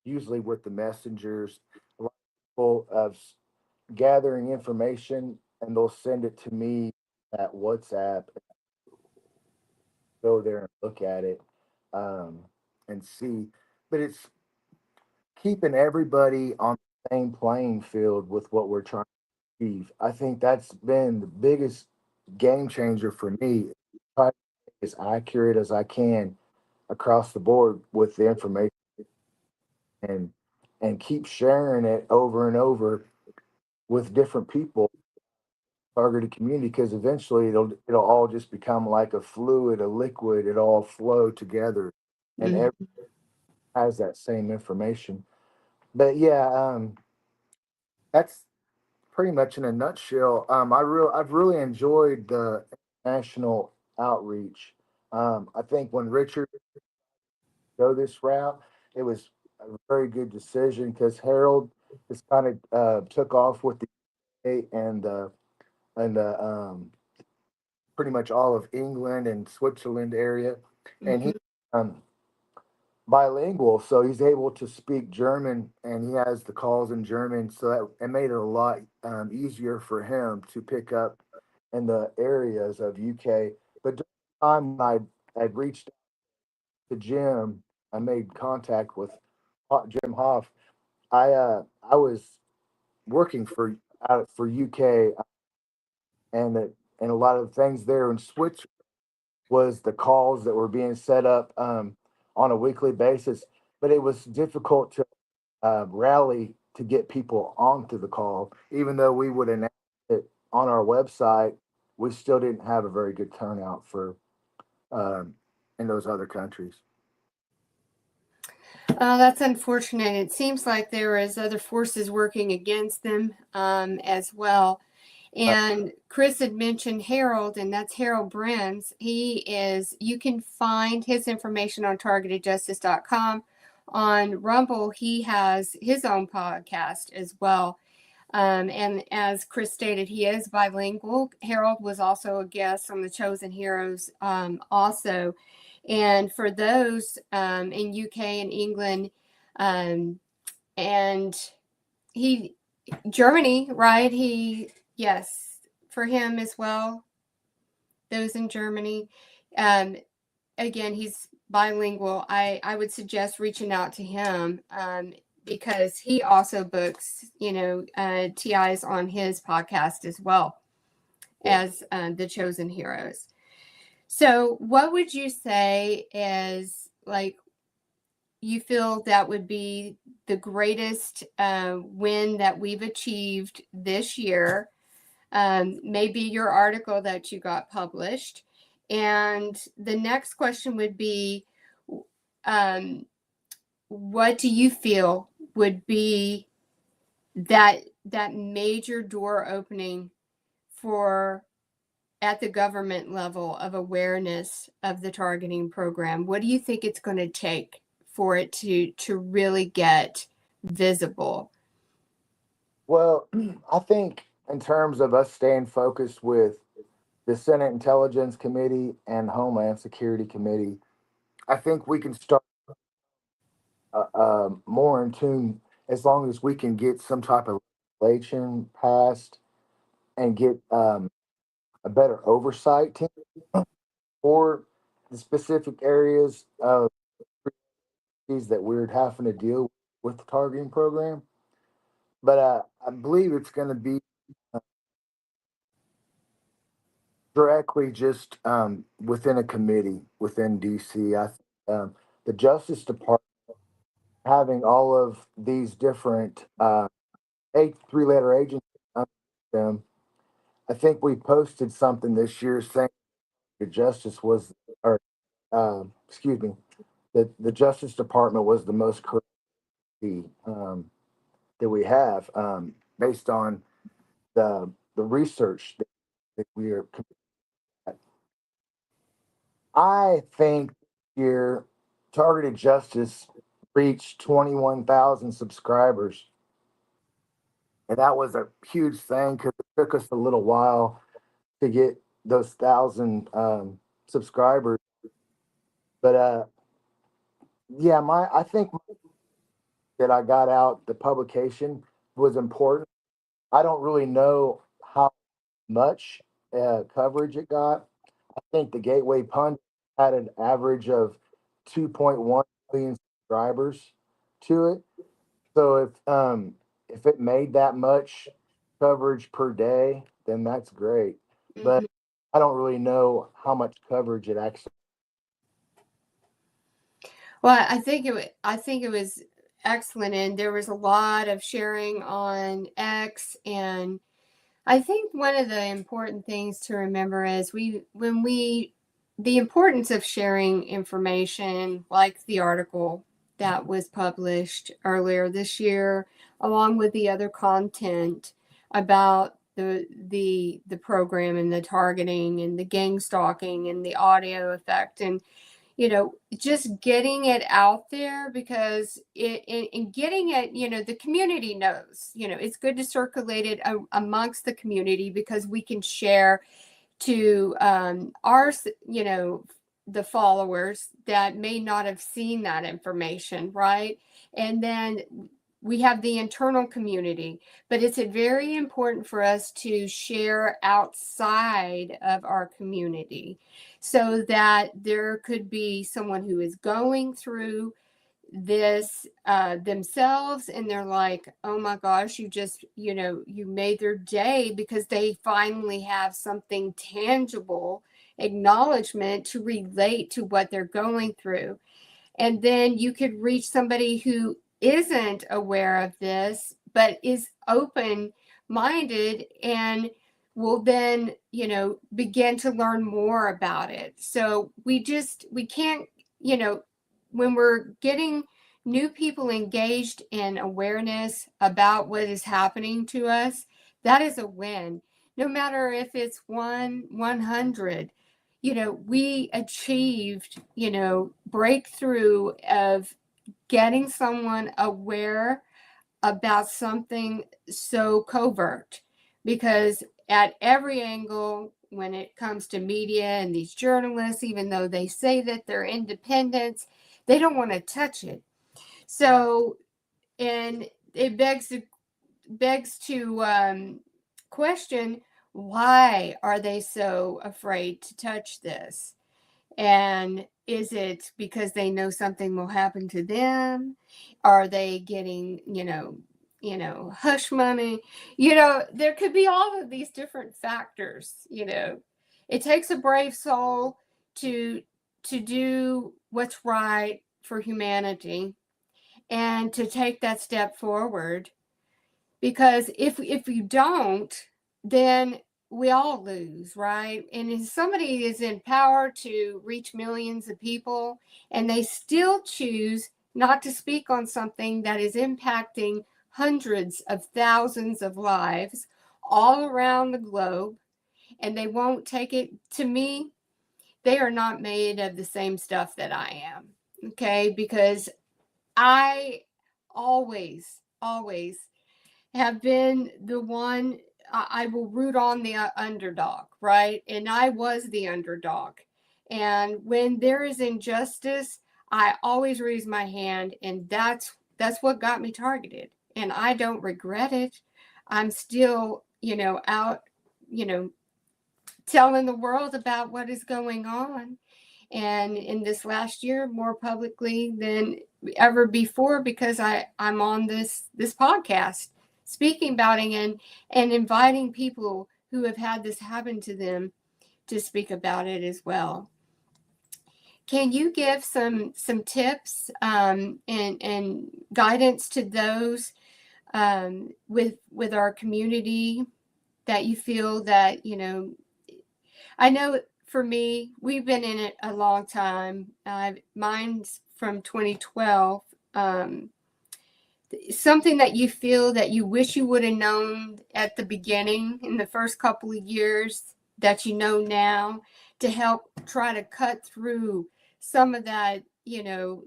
G: usually with the messengers. A lot of people gathering information, and they'll send it to me at WhatsApp. Go there and look at it um, and see. But it's keeping everybody on the same playing field with what we're trying to achieve. I think that's been the biggest game changer for me. Try to be as accurate as I can across the board with the information, and keep sharing it over and over with different people, targeted community, because eventually it'll all just become like a fluid, a liquid. It all flow together, and
A: Mhm.
G: everyone has that same information. But yeah, that's pretty much in a nutshell. I've really enjoyed the national outreach. I think when Richard go this route, it was a very good decision, because Harold has kind of took off with the state and pretty much all of England and Switzerland area, and he
A: Mhm.
G: um, bilingual, so he's able to speak German, and he has the calls in German, so that it made it a lot easier for him to pick up in the areas of UK. But during the time when I had reached out to Jim, I made contact with Jim Hoff. I was working for UK, and a lot of things there in Switzerland was the calls that were being set up on a weekly basis, but it was difficult to rally to get people onto the call. Even though we would announce it on our website, we still didn't have a very good turnout for in those other countries.
A: Oh, that's unfortunate. It seems like there is other forces working against them as well. And Chris had mentioned Harold, and that's Harold Brims. You can find his information on targetedjustice.com. On Rumble, he has his own podcast as well. And as Chris stated, he is bilingual. Harold was also a guest on the Chosen Heroes also. And for those in UK and England, and Germany, right? Yes, for him as well, those in Germany. Um, Again, he's bilingual. I would suggest reaching out to him because he also books, TIs on his podcast as well as the Chosen Heroes. So, what would you say is like you feel that would be the greatest win that we've achieved this year? Maybe your article that you got published. And the next question would be, what do you feel would be that major door opening for at the government level of awareness of the targeting program? What do you think it's going to take for it to really get visible?
G: Well, I think in terms of us staying focused with the Senate Intelligence Committee and Homeland Security Committee, I think we can start more in tune as long as we can get some type of legislation passed and get a better oversight team for the specific areas of that we're having to deal with the targeting program. But I believe it's going to be directly just within a committee within DC. The Justice Department having all of these different three-letter agencies under them. I think we posted something this year saying the justice was, or excuse me, that the Justice Department was the most corrupt that we have, based on the research that we are. I think this year Targeted Justice reached 21,000 subscribers, and that was a huge thing because it took us a little while to get those 1,000 subscribers. But yeah, I think that I got out the publication was important. I don't really know how much coverage it got. I think the Gateway Pundit had an average of 2.1 million subscribers to it. So if it made that much coverage per day, then that's great. But I don't really know how much coverage it actually.
A: Well, I think it was excellent, and there was a lot of sharing on X. And I think one of the important things to remember is the importance of sharing information, like the article that was published earlier this year, along with the other content about the program and the targeting and the gang stalking and the audio effect, and just getting it out there, because in getting it, the community knows, it's good to circulate it amongst the community, because we can share to our, the followers that may not have seen that information, right? And then we have the internal community, but it's very important for us to share outside of our community, so that there could be someone who is going through this themselves, and they're like, oh my gosh, you made their day, because they finally have something tangible, acknowledgement to relate to what they're going through. And then you could reach somebody who isn't aware of this, but is open minded, and will then, begin to learn more about it. So we can't, when we're getting new people engaged in awareness about what is happening to us, that is a win. No matter if it's 100, we achieved, breakthrough of getting someone aware about something so covert. Because at every angle, when it comes to media and these journalists, even though they say that they're independent, they don't want to touch it. So, and it begs to question, why are they so afraid to touch this? And is it because they know something will happen to them? Are they getting, hush money? There could be all of these different factors. It takes a brave soul to do what's right for humanity, and to take that step forward. Because if you don't, then we all lose, right? And if somebody is in power to reach millions of people, and they still choose not to speak on something that is impacting hundreds of thousands of lives all around the globe, and they won't take it, to me, they are not made of the same stuff that I am. Okay? Because I always have been the one. I will root on the underdog, right? And I was the underdog. And when there is injustice, I always raise my hand, and that's what got me targeted. And I don't regret it. I'm still, out, you know, telling the world about what is going on. And in this last year, more publicly than ever before, because I'm on this podcast speaking about it, and inviting people who have had this happen to them to speak about it as well. Can you give some tips, and guidance to those, with our community, that you feel that, I know for me, we've been in it a long time. Mine's from 2012. Something that you feel that you wish you would have known at the beginning, in the first couple of years, that you know now, to help try to cut through some of that,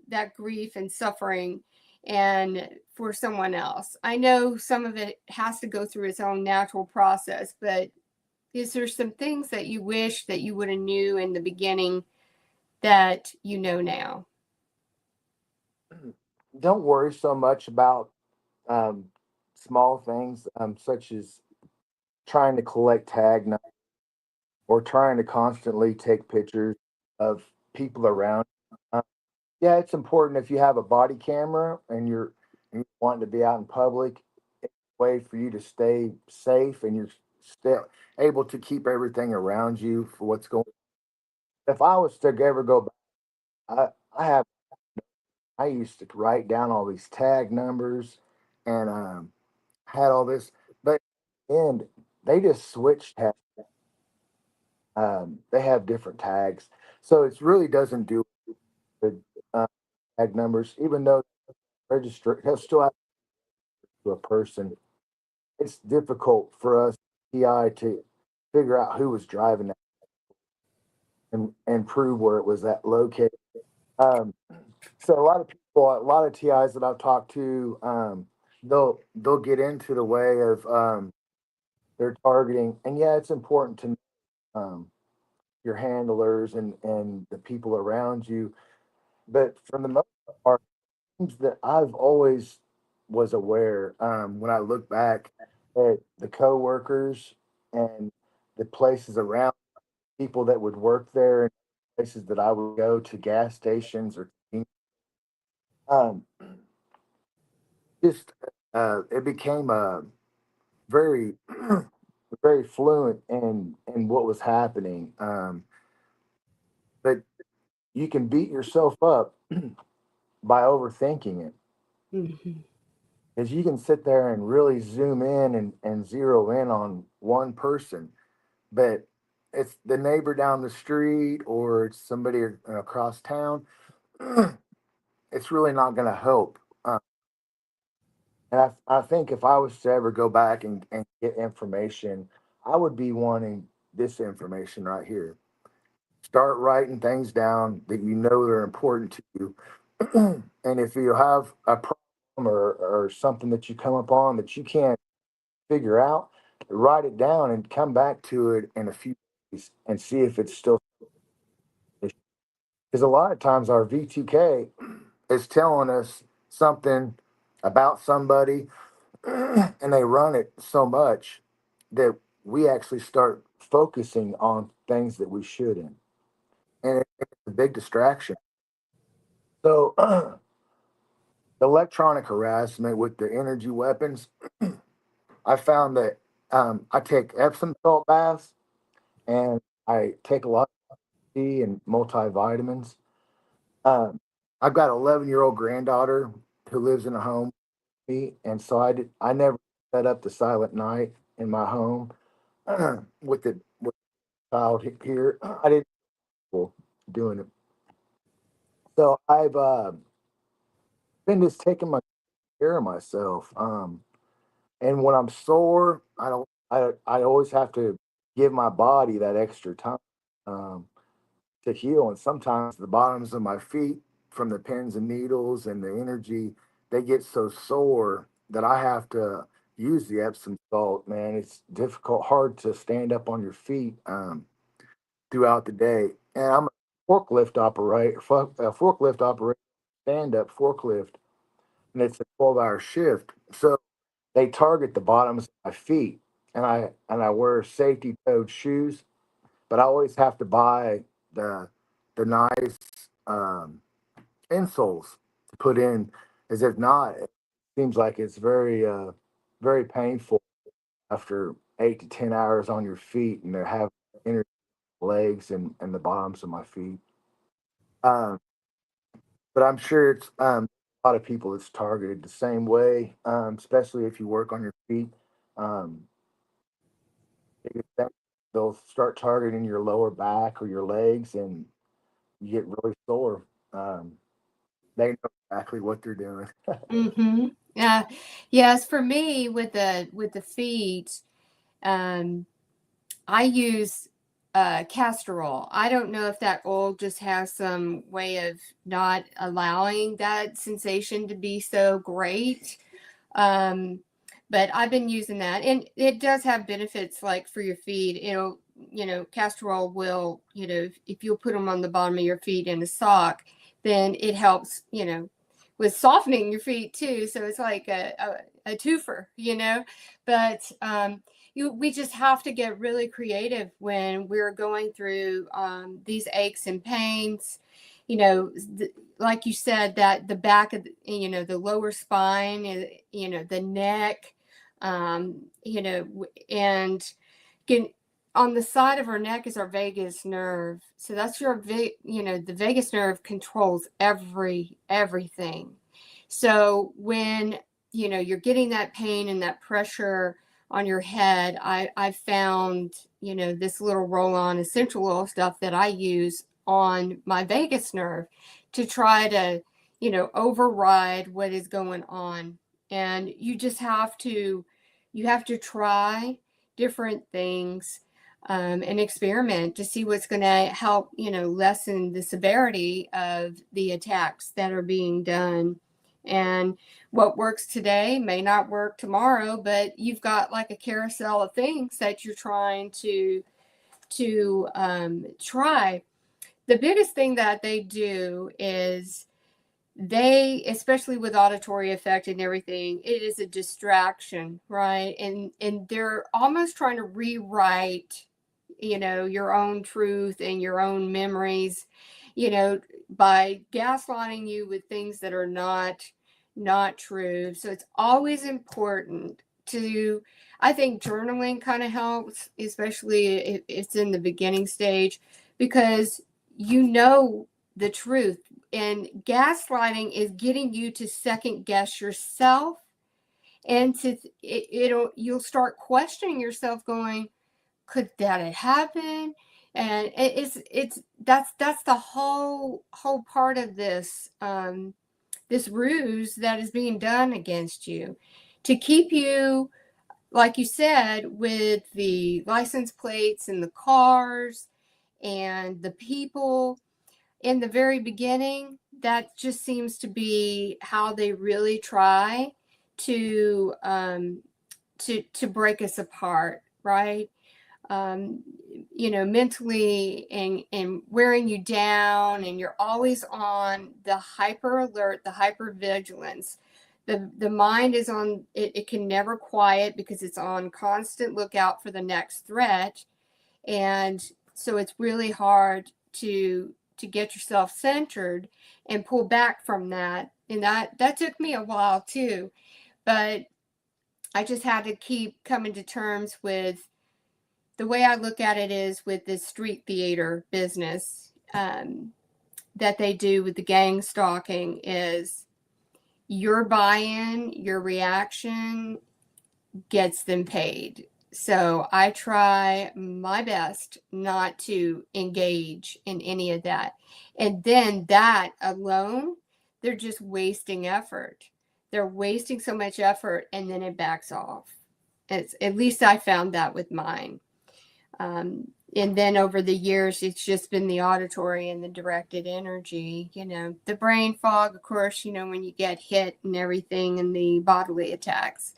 A: that grief and suffering, and for someone else. I know some of it has to go through its own natural process, but is there some things that you wish that you would have knew in the beginning that you know now?
G: Don't worry so much about um, small things, such as trying to collect tag numbers or trying to constantly take pictures of people around. Yeah, it's important if you have a body camera and you're wanting to be out in public. It's a way for you to stay safe, and you're still able to keep everything around you for what's going. If I was to ever go back, I have I used to write down all these tag numbers and had all this, but and they just switched tags. They have different tags, so it really doesn't do the uh, tag numbers, even though register he'll still have to a person. It's difficult for us TI to figure out who was driving that and prove where it was at located. Um, so a lot of TIs that I've talked to, they'll get into the way of their targeting, and yeah, it's important to your handlers and the people around you. But for the most part, things that I've always was aware, when I look back at the coworkers and the places around, people that would work there, and places that I would go to, gas stations or um, just it became very very fluent in what was happening. But you can beat yourself up by overthinking it,
A: Mhm.
G: because you can sit there and really zoom in and zero in on one person, but it's the neighbor down the street or it's somebody across town. It's really not going to help. And I think if I was to ever go back and get information, I would be wanting this information right here. Start writing things down that you know are important to you. And if you have a problem or something that you come upon that you can't figure out, write it down and come back to it in a few days and see if it's still. Because a lot of times our V2K is telling us something about somebody, and they run it so much that we actually start focusing on things that we shouldn't. And it's a big distraction. So, electronic harassment with the energy weapons, I found that I take Epsom salt baths and I take a lot of tea and multivitamins. Um, I've got an 11-year-old granddaughter who lives in a home with me, and so I never set up the silent night in my home with the child here. I didn't know doing it, so I've been just taking my care of myself. And when I'm sore, I don't. I always have to give my body that extra time um, to heal, and sometimes the bottoms of my feet from the pins and needles and the energy, they get so sore that I have to use the Epsom salt. Man, it's difficult, hard to stand up on your feet throughout the day. And I'm a forklift operator, stand up forklift, and it's a 12-hour shift. So they target the bottoms of my feet, and I wear safety toed shoes, but I always have to buy the nice insoles to put in, as if not, it seems like it's very painful after 8 to 10 hours on your feet, and they're having inner legs and the bottoms of my feet. Um, but I'm sure it's a lot of people it's targeted the same way, especially if you work on your feet. Um, they'll start targeting your lower back or your legs, and you get really sore. They know exactly what they're doing.
A: Mm-hmm. Yeah. Yes, for me with the feet, um, I use castor oil. I don't know if that oil just has some way of not allowing that sensation to be so great. Um, but I've been using that, and it does have benefits like for your feet. Castor oil will, if you'll put them on the bottom of your feet in a sock, then it helps, with softening your feet too. So it's like a twofer, but we just have to get really creative when we're going through these aches and pains. Like you said, that the back of the lower spine, the neck, and get on the side of our neck is our vagus nerve. So that's the vagus nerve controls everything. So when you're getting that pain and that pressure on your head, I found this little roll-on essential oil stuff that I use on my vagus nerve to try to override what is going on. And you have to try different things and experiment to see what's going to help lessen the severity of the attacks that are being done. And what works today may not work tomorrow, but you've got like a carousel of things that you're trying to try. The biggest thing that they do is especially with auditory effect and everything, it is a distraction, right? And they're almost trying to rewrite your own truth and your own memories, by gaslighting you with things that are not true. So it's always important I think journaling kind of helps, especially if it's in the beginning stage, because the truth. And gaslighting is getting you to second guess yourself, and you'll start questioning yourself, going, could that have happened? And that's the whole part of this this ruse that is being done against you, to keep you, like you said, with the license plates and the cars and the people in the very beginning. That just seems to be how they really try to break us apart, right? Mentally, and wearing you down, and you're always on the hyper alert, the hyper vigilance. The mind is on it. It can never quiet because it's on constant lookout for the next threat. And so it's really hard to get yourself centered and pull back from that. And that took me a while too, but I just had to keep coming to terms with the way I look at it is with this street theater business that they do with the gang stalking, is your buy-in, your reaction gets them paid. So I try my best not to engage in any of that. And then that alone, they're just wasting effort. They're wasting so much effort, and then it backs off. At least I found that with mine. And then over the years, it's just been the auditory and the directed energy, the brain fog, of course, when you get hit and everything, and the bodily attacks,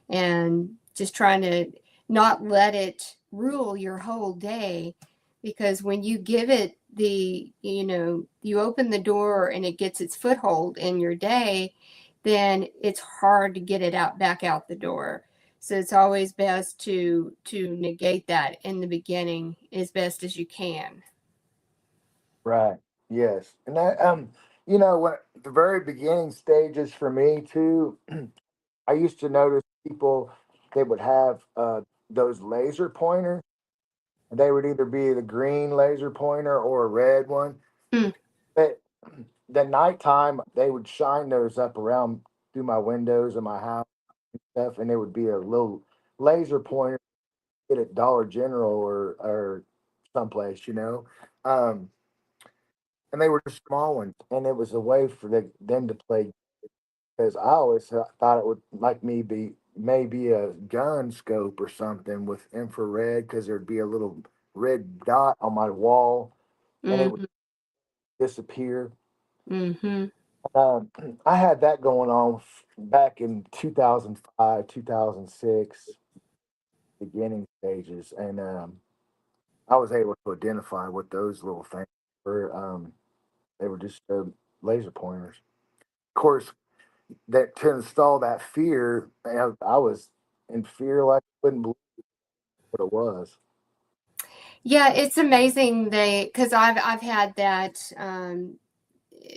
A: and just trying to not let it rule your whole day. Because when you give it you open the door and it gets its foothold in your day, then it's hard to get it back out the door. So it's always best to negate that in the beginning as best as you can.
G: Right. Yes. And that, when the very beginning stages for me too, I used to notice people, they would have those laser pointers. And they would either be the green laser pointer or a red one.
A: Mm.
G: But the nighttime, they would shine those up around through my windows of my house and stuff, and it would be a little laser pointer at Dollar General or someplace. Um, and they were just small ones, and it was a way for them to play. Because I always thought it would like me be maybe a gun scope or something with infrared, because there'd be a little red dot on my wall, and it would
A: Mm-hmm.
G: disappear.
A: Mm-hmm.
G: Um, I had that going on back in 2005, 2006, beginning stages, and I was able to identify what those little things were. They were just laser pointers. Of course, that to install that fear, I was in fear like I wouldn't believe what it was.
A: Yeah, it's amazing because I've had that,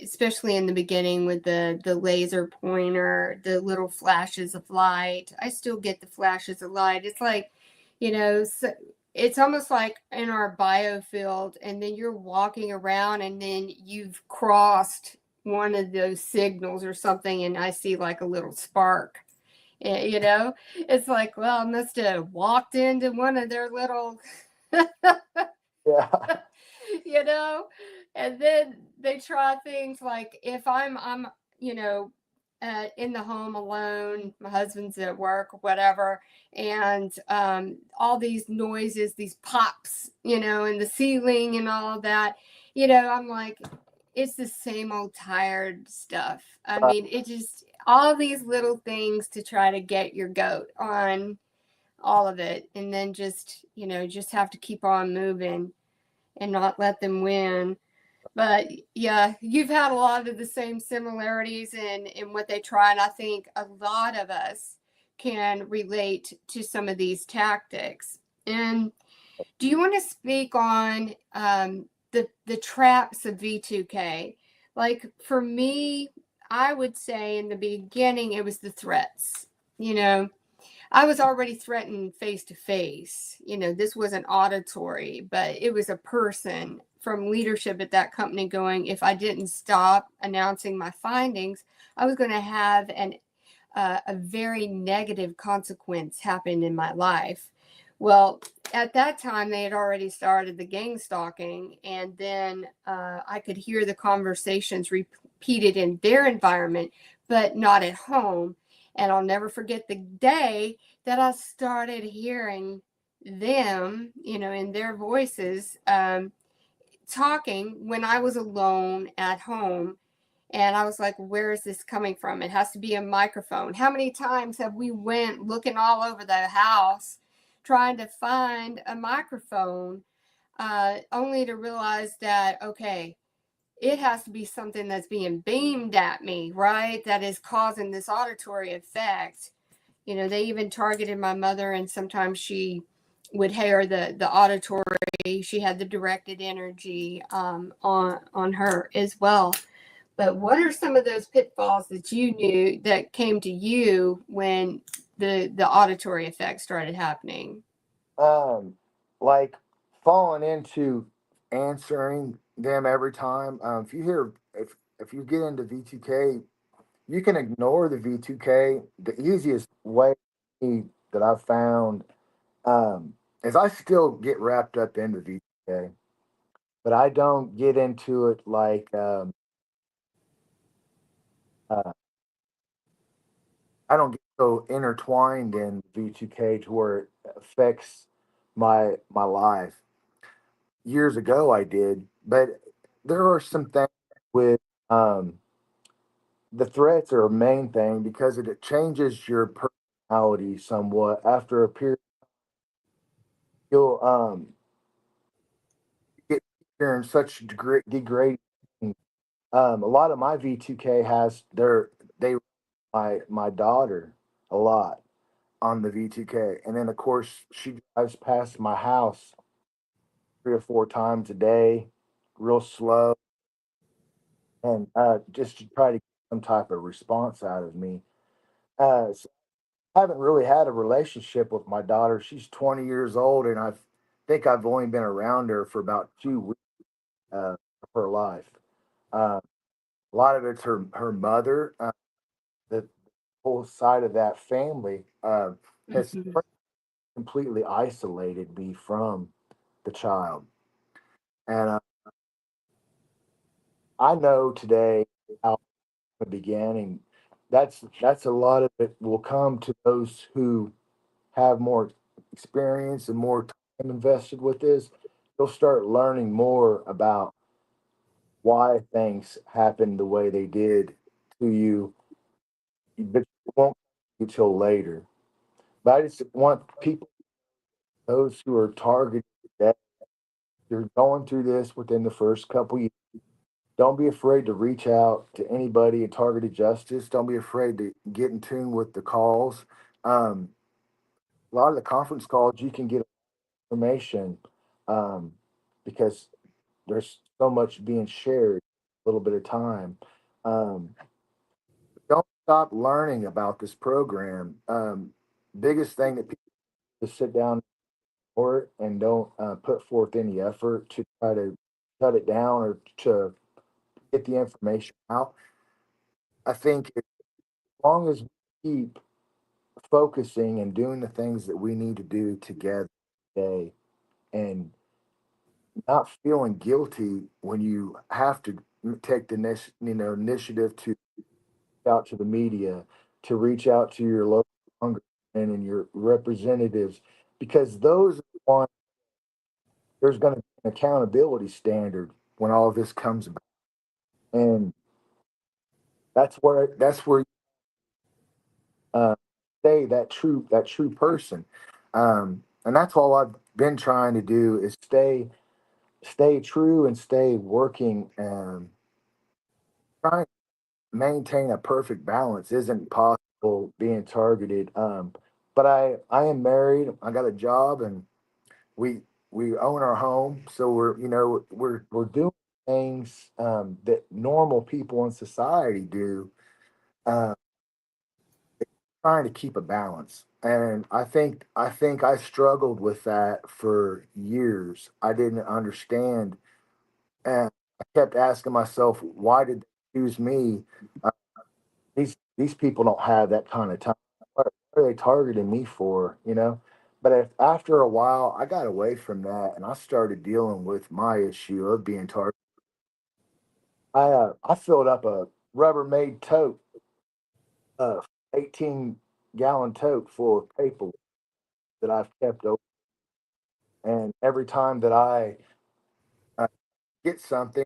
A: especially in the beginning with the laser pointer, the little flashes of light. I still get the flashes of light. It's like, so it's almost like in our biofield, and then you're walking around, and then you've crossed one of those signals or something, and I see like a little spark. It's like, well, I must have walked into one of their little
G: Yeah.
A: you know and then they try things like, if I'm you know in the home alone, my husband's at work or whatever, and all these noises, these pops, in the ceiling and all of that, I'm like, it's the same old tired stuff. I mean, it just, all these little things to try to get your goat on all of it, and then just have to keep on moving and not let them win. But yeah, you've had a lot of the same similarities in what they try, and I think a lot of us can relate to some of these tactics. And do you want to speak on the traps of V2K? Like for me, I would say in the beginning it was the threats. You know, I was already threatened face to face. This wasn't auditory, but it was a person from leadership at that company going, if I didn't stop announcing my findings, I was going to have a very negative consequence happen in my life. Well, at that time, they had already started the gang stalking, and then I could hear the conversations repeated in their environment, but not at home. And I'll never forget the day that I started hearing them, in their voices, talking when I was alone at home. And I was like, where is this coming from? It has to be a microphone. How many times have we went looking all over the house trying to find a microphone, only to realize that, okay, it has to be something that's being beamed at me, right? That is causing this auditory effect. They even targeted my mother, and sometimes she would hear the auditory. She had the directed energy on her as well. But what are some of those pitfalls that you knew that came to you when the auditory effect started happening?
G: Um, like falling into answering them every time. If you get into V2K, you can ignore the V2K. The easiest way that I've found is I still get wrapped up into V2K, but I don't get into it like uh, I don't get so intertwined in V2K to where it affects my life. years ago I did, but there are some things with um, the threats are a main thing because it changes your personality somewhat. After a period, you'll get in such degrading. A lot of my V2K has they my daughter a lot on the V2K, and then of course she drives past my house 3 or 4 times a day, real slow, and just to try to get some type of response out of me. So I haven't really had a relationship with my daughter. She's 20 years old, and I think I've only been around her for about 2 weeks of her life. Uh, a lot of it's her mother. The whole side of that family has
A: Mhm.
G: completely isolated me from the child, and I know today how it began, and that's a lot of it will come to those who have more experience and more time invested with this. You'll start learning more about why things happened the way they did to you, but it won't until later. But I just want people, those who are targeted, that you're going through this within the first couple years. Don't be afraid to reach out to anybody at Targeted Justice. Don't be afraid to get in tune with the calls. Um, a lot of the conference calls you can get information um, because there's so much being shared a little bit of time. Um, don't stop learning about this program. Biggest thing that people to sit down for it and don't put forth any effort to try to cut it down or to get the information out. I think as long as we keep focusing and doing the things that we need to do together today and not feeling guilty when you have to take the initiative to reach out to the media, to reach out to your local congressmen and your representatives, because those are the ones, there's going to be an accountability standard when all of this comes about, and that's where uh, stay that true person, and that's all I've been trying to do is stay true and stay working, trying maintain a perfect balance isn't possible being targeted. But I am married. I got a job, and we we own our home, so we're doing things that normal people in society do, uh, trying to keep a balance. And I think I struggled with that for years. I didn't understand, and I kept asking myself, why did they choose me? These people don't have that kind of time. What are they targeting me for? But after a while, I got away from that and I started dealing with my issue of being targeted. I filled up a Rubbermaid tote, 18-gallon tote full of paper that I've kept open. And every time that I uh, get something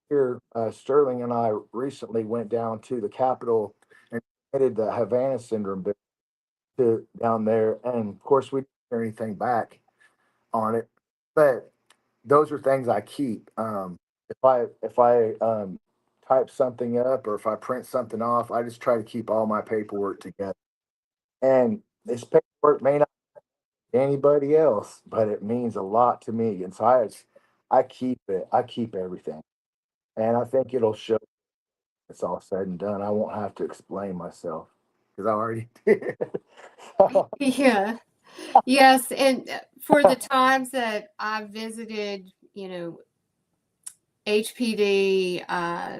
G: here, Sterling and I recently went down to the Capitol and submitted the Havana syndrome bill to down there, and of course we didn't hear anything back on it. But those are things I keep. If I type something up or if I print something off, I just try to keep all my paperwork together. And this paperwork may not to anybody else, but it means a lot to me. And so I keep it. I keep everything, and I think it'll show. When it's all said and done. I won't have to explain myself because I already did. So,
A: Yeah. Yes. And for the times that I visited, HPD, FBI,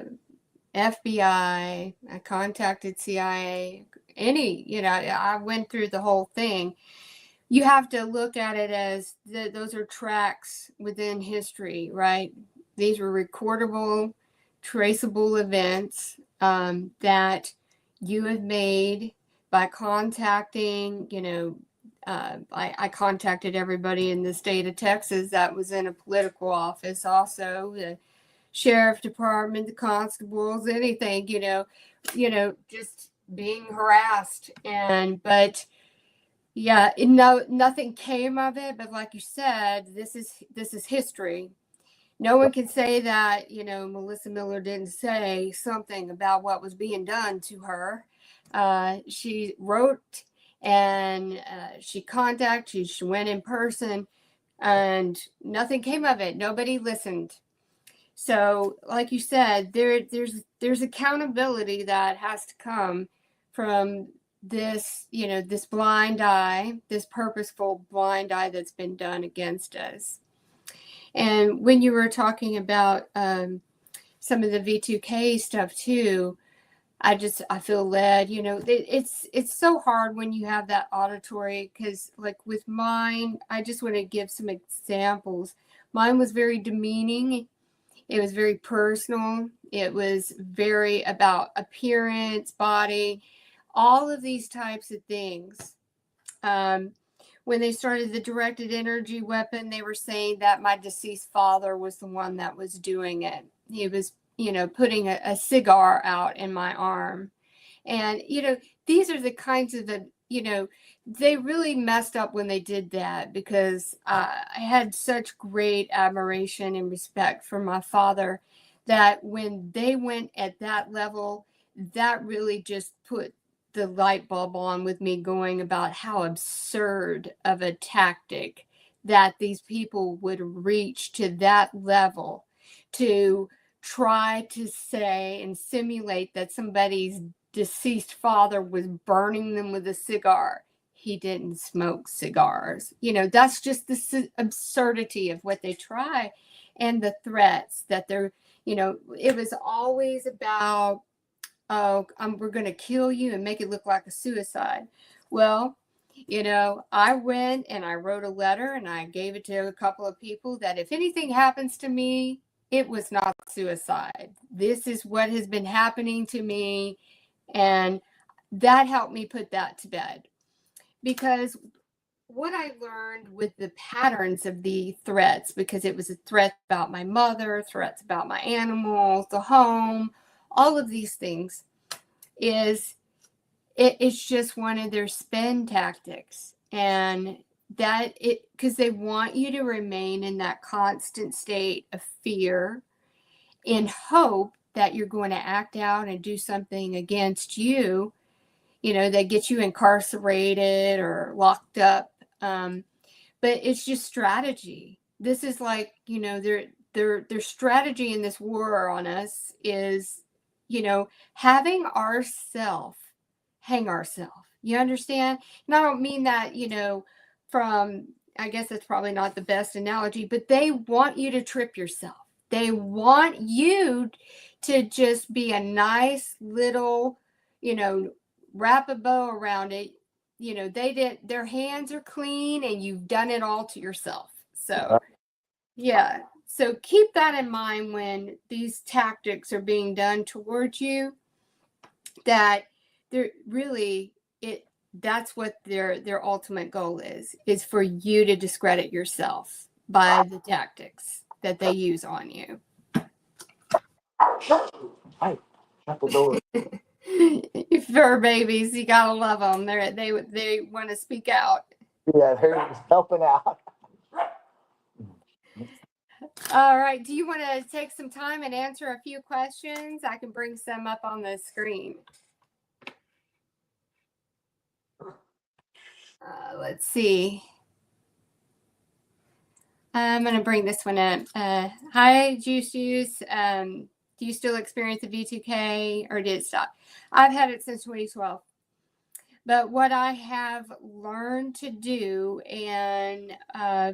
A: I contacted CIA, I went through the whole thing. You have to look at it as those are tracks within history, right? These were recordable, traceable events that you have made by contacting, I contacted everybody in the state of Texas that was in a political office, also the sheriff department, the constables, anything, just being harassed. But yeah, nothing came of it. But like you said, this is history. No one can say that, Melissa Miller didn't say something about what was being done to her. She wrote and she contacted, she went in person, and nothing came of it. Nobody listened. So, like you said, there's accountability that has to come from this, this blind eye, this purposeful blind eye that's been done against us. And when you were talking about some of the V2K stuff too, I feel led, it's so hard when you have that auditory, because like with mine, I just want to give some examples. Mine was very demeaning. It was very personal. It was very about appearance, body, all of these types of things. When they started the directed energy weapon, they were saying that my deceased father was the one that was doing it. He was, putting a cigar out in my arm. And, these are the kinds of they really messed up when they did that, because I had such great admiration and respect for my father that when they went at that level, that really just put the light bulb on with me, going about how absurd of a tactic that these people would reach to that level to try to say and simulate that somebody's deceased father was burning them with a cigar. He didn't smoke cigars. That's just the absurdity of what they try, and the threats that they're, it was always about, oh, we're going to kill you and make it look like a suicide. Well, I went and I wrote a letter and I gave it to a couple of people that if anything happens to me, it was not suicide. This is what has been happening to me. And that helped me put that to bed, because what I learned with the patterns of the threats, because it was a threat about my mother, threats about my animals, the home, all of these things, is it's just one of their spin tactics. And because they want you to remain in that constant state of fear in hope that you're going to act out and do something against you, that gets you incarcerated or locked up. But it's just strategy. This is like, their strategy in this war on us is, having ourself hang ourselves. You understand? And I don't mean that, from, I guess that's probably not the best analogy, but they want you to trip yourself. They want you to just be a nice little, wrap a bow around it. Their hands are clean and you've done it all to yourself. So, yeah. So keep that in mind when these tactics are being done towards you, that they're really, that's what their ultimate goal is for you to discredit yourself by the tactics that they use on you.
G: Hi, shut the door.
A: Fur babies, you gotta love them. They want to speak out.
G: Yeah, they're helping out.
A: All right. Do you want to take some time and answer a few questions? I can bring some up on the screen. Let's see. I'm going to bring this one up. Hi, Juice. Do you still experience the V2K or did it stop? I've had it since 2012. But what I have learned to do and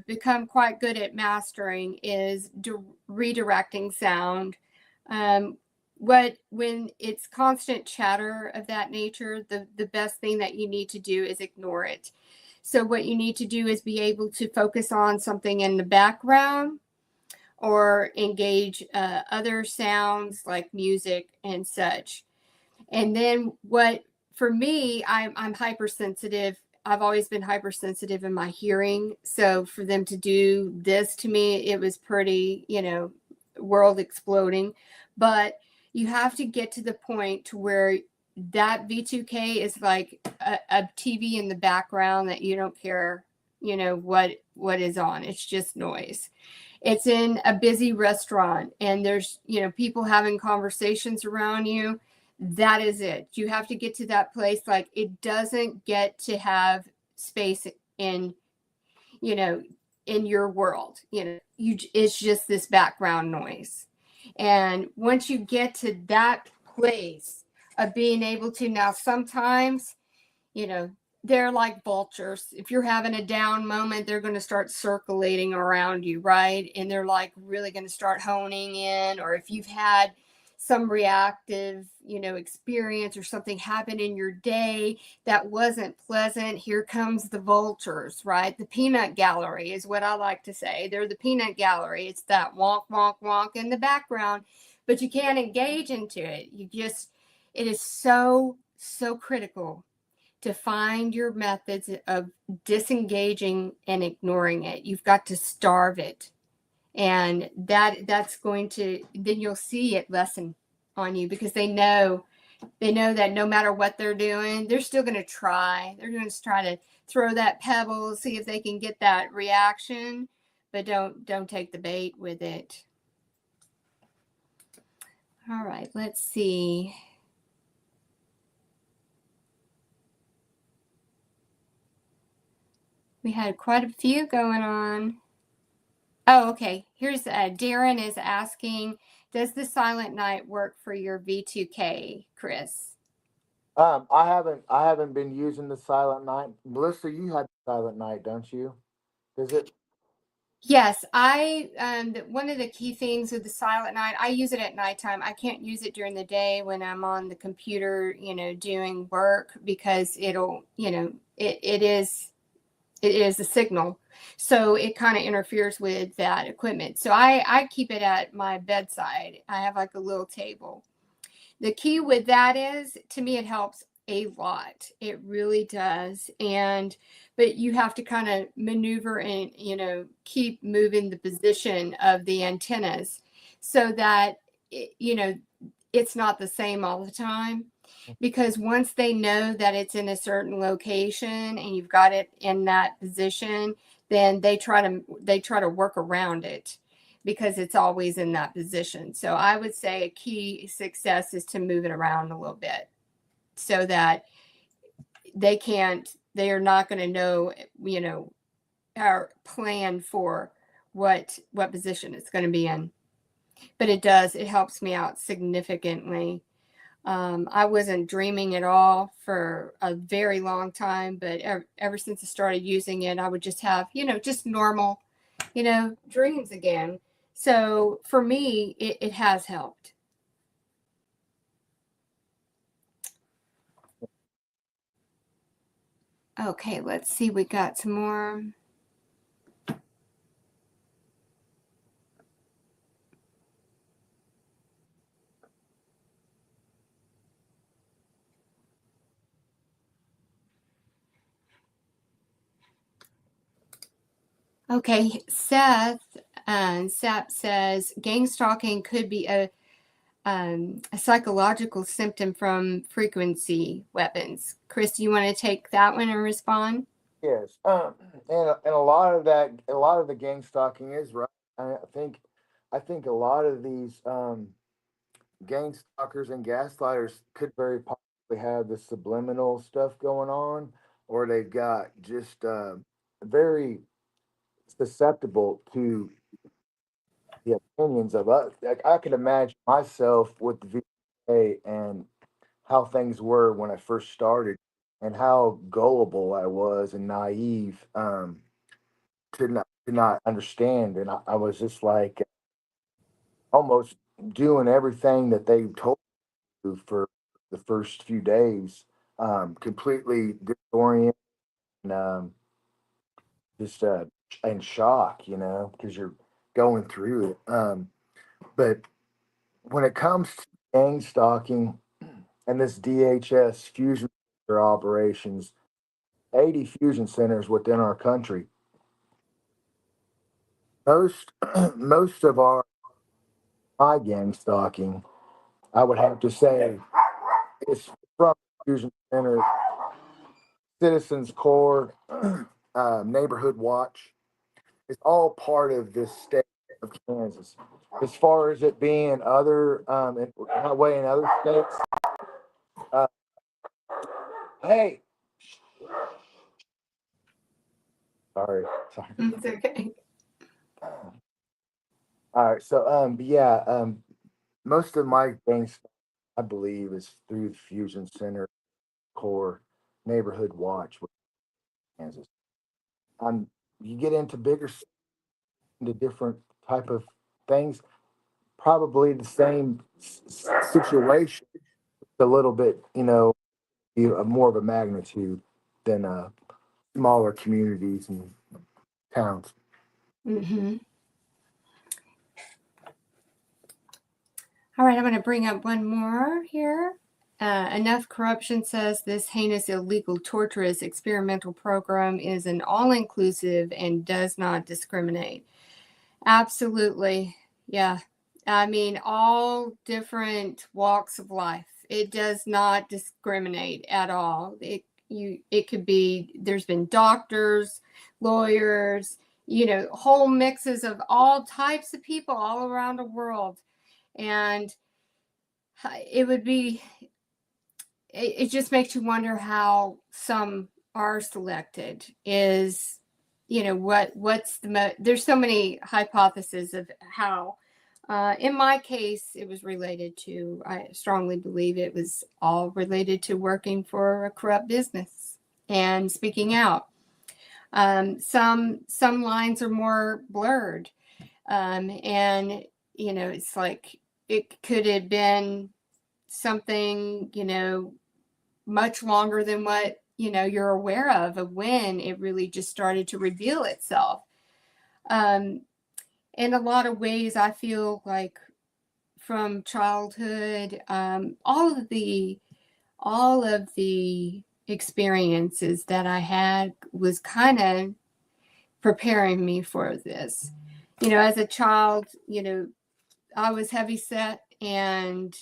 A: become quite good at mastering is redirecting sound. When it's constant chatter of that nature, the best thing that you need to do is ignore it. So what you need to do is be able to focus on something in the background or engage other sounds like music and such. And then for me, I'm hypersensitive I've always been hypersensitive in my hearing. So for them to do this to me, it was pretty, world exploding. But you have to get to the point to where that V2K is like a TV in the background that you don't care, what is on. It's just noise. It's in a busy restaurant and there's, people having conversations around you. That is it. You have to get to that place. Like, it doesn't get to have space in, in your world. It's just this background noise. And once you get to that place of being able to, now sometimes, they're like vultures. If you're having a down moment, they're going to start circulating around you, right? And they're like really going to start honing in. Or if you've had some reactive, experience or something happen in your day that wasn't pleasant, here comes the vultures, right? The peanut gallery is what I like to say. They're the peanut gallery. It's that wonk, wonk, wonk in the background, but you can't engage into it. It is so, so critical to find your methods of disengaging and ignoring it. You've got to starve it. And that's going to, then you'll see it lessen on you, because they know that no matter what they're doing, they're still going to try. They're going to try to throw that pebble, see if they can get that reaction, but don't take the bait with it. All right, let's see. We had quite a few going on. Oh, okay. Here's Darren is asking, does the Silent Night work for your V2K, Chris?
G: I haven't been using the Silent Night. Melissa, you had Silent Night, don't you? Is it?
A: Yes, one of the key things with the Silent Night, I use it at nighttime. I can't use it during the day when I'm on the computer, doing work, because it'll, it is a signal. So it kind of interferes with that equipment. So I keep it at my bedside. I have like a little table. The key with that is, to me, it helps a lot. It really does. But you have to kind of maneuver and, keep moving the position of the antennas so that, it's not the same all the time. Because once they know that it's in a certain location and you've got it in that position, then they try to work around it, because it's always in that position. So I would say a key success is to move it around a little bit so that they are not going to know, our plan for what position it's going to be in. But it helps me out significantly. I wasn't dreaming at all for a very long time, but ever since I started using it, I would just have, just normal, dreams again. So for me, it has helped. Okay, let's see. We got some more. Okay, Seth Sap says gang stalking could be a psychological symptom from frequency weapons. Chris, you want to take that one and respond?
G: Yes. And a lot of the gang stalking is right. I think a lot of these gang stalkers and gaslighters could very possibly have the subliminal stuff going on, or they've got just very susceptible to the opinions of us. Like, I could imagine myself with the VA and how things were when I first started, and how gullible I was and naive, to not understand, and I was just like almost doing everything that they told me for the first few days, completely disoriented and just in shock, because you're going through it. But when it comes to gang stalking and this DHS fusion operations, 80 fusion centers within our country. Most most of our my gang stalking, I would have to say, is from fusion center, Citizens Corps, Neighborhood Watch. It's all part of this state of Kansas. As far as it being other, in way in other states, uh, hey, sorry.
A: It's okay.
G: All right, so but yeah, most of my things, I believe, is through the Fusion Center, Core, Neighborhood Watch, with Kansas. You get into into different type of things, probably the same situation, a little bit, more of a magnitude than smaller communities and towns.
A: Mm-hmm. All right, I'm going to bring up one more here. Enough Corruption says this heinous, illegal, torturous experimental program is an all-inclusive and does not discriminate. Absolutely. Yeah. I mean, all different walks of life. It does not discriminate at all. It could be, there's been doctors, lawyers, whole mixes of all types of people all around the world. And it would be, it just makes you wonder how some are selected. Is, what's there's so many hypotheses of how. In my case, it was related to, I strongly believe it was all related to working for a corrupt business and speaking out. Some lines are more blurred, and it's like it could have been something much longer than what you're aware of when it really just started to reveal itself. In a lot of ways, I feel like from childhood, all of the experiences that I had was kind of preparing me for this. As a child, I was heavy set and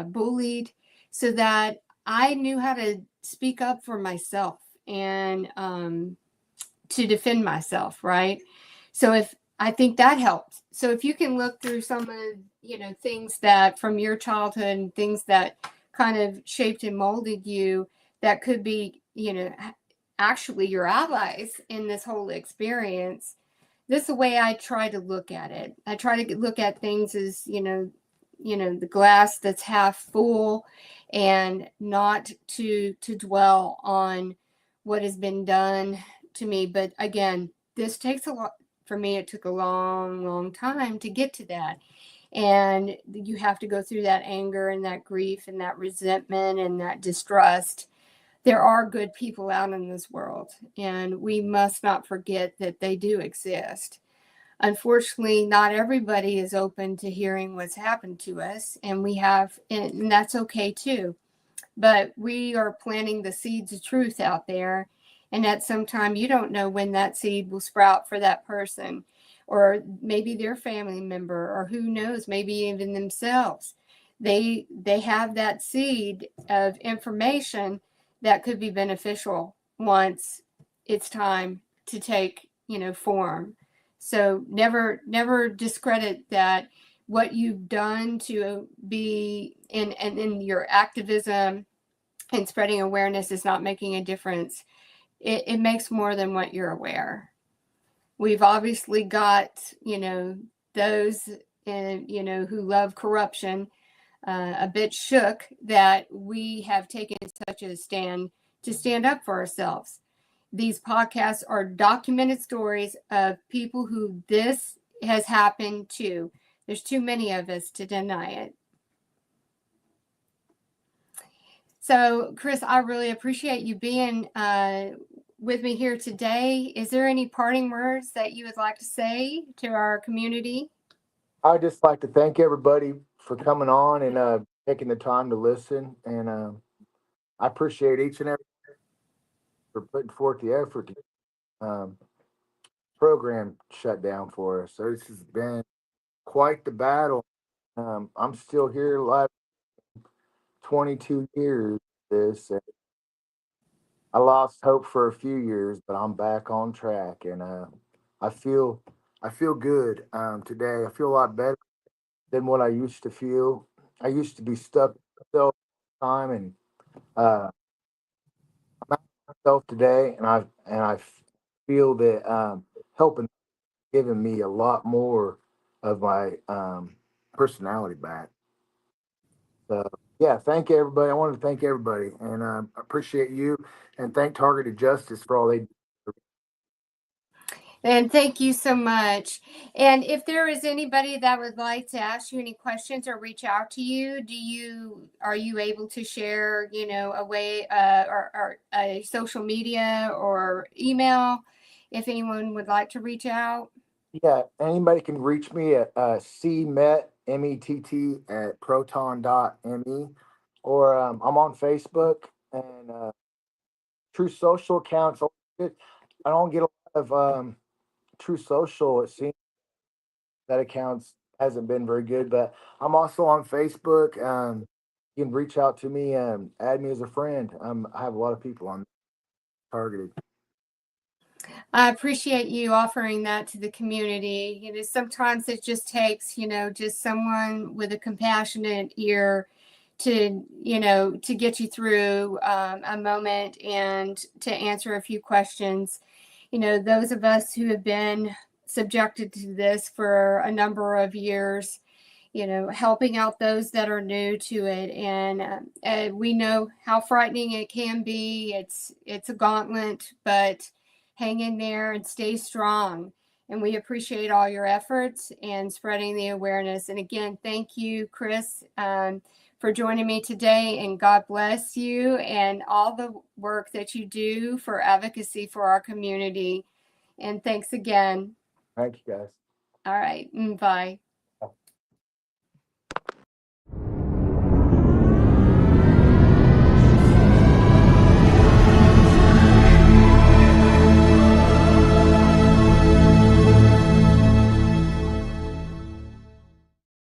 A: bullied, so that I knew how to speak up for myself and to defend myself, right? So I think that helped. So if you can look through some of, things that from your childhood and things that kind of shaped and molded you, that could be, actually your allies in this whole experience. This is the way I try to look at it. I try to look at things as, the glass that's half full, and not to dwell on what has been done to me. But again, this takes a lot. For me, it took a long time to get to that. And you have to go through that anger and that grief and that resentment and that distrust. There are good people out in this world, and we must not forget that they do exist. Unfortunately, not everybody is open to hearing what's happened to us, and that's okay too. But we are planting the seeds of truth out there, and at some time you don't know when that seed will sprout for that person, or maybe their family member, or who knows, maybe even themselves. They have that seed of information that could be beneficial once it's time to take form. So never discredit that what you've done to be in your activism and spreading awareness is not making a difference. It makes more than what you're aware. We've obviously got, those, who love corruption, a bit shook that we have taken such a stand to stand up for ourselves. These podcasts are documented stories of people who this has happened to. There's too many of us to deny it. So, Chris, I really appreciate you being with me here today. Is there any parting words that you would like to say to our community?
G: I'd just like to thank everybody for coming on and taking the time to listen. And I appreciate each and every for putting forth the effort to program shut down for us. So this has been quite the battle. I'm still here like 22 years. This I lost hope for a few years, but I'm back on track, and I feel I feel good today. I feel a lot better than what I used to feel. I used to be stuck myself all the time, and I'm out myself today, and I feel that helping giving me a lot more of my personality back. So yeah, thank everybody. I want to thank everybody, and appreciate you, and thank Targeted Justice for all they do.
A: And thank you so much. And if there is anybody that would like to ask you any questions or reach out to you, are you able to share, a way or a social media or email if anyone would like to reach out?
G: Yeah, anybody can reach me at cmet, METT, at proton.me, or I'm on Facebook and True Social accounts. I don't get a lot of True Social. It seems that accounts hasn't been very good, but I'm also on Facebook. You can reach out to me and add me as a friend. I have a lot of people on Targeted.
A: I appreciate you offering that to the community. Sometimes it just takes, just someone with a compassionate ear to get you through a moment and to answer a few questions. Those of us who have been subjected to this for a number of years, helping out those that are new to it. And we know how frightening it can be. It's a gauntlet, but hang in there and stay strong. And we appreciate all your efforts and spreading the awareness. And again, thank you, Chris, for joining me today. And God bless you and all the work that you do for advocacy for our community. And thanks again.
G: Thank you, guys.
A: All right. Bye.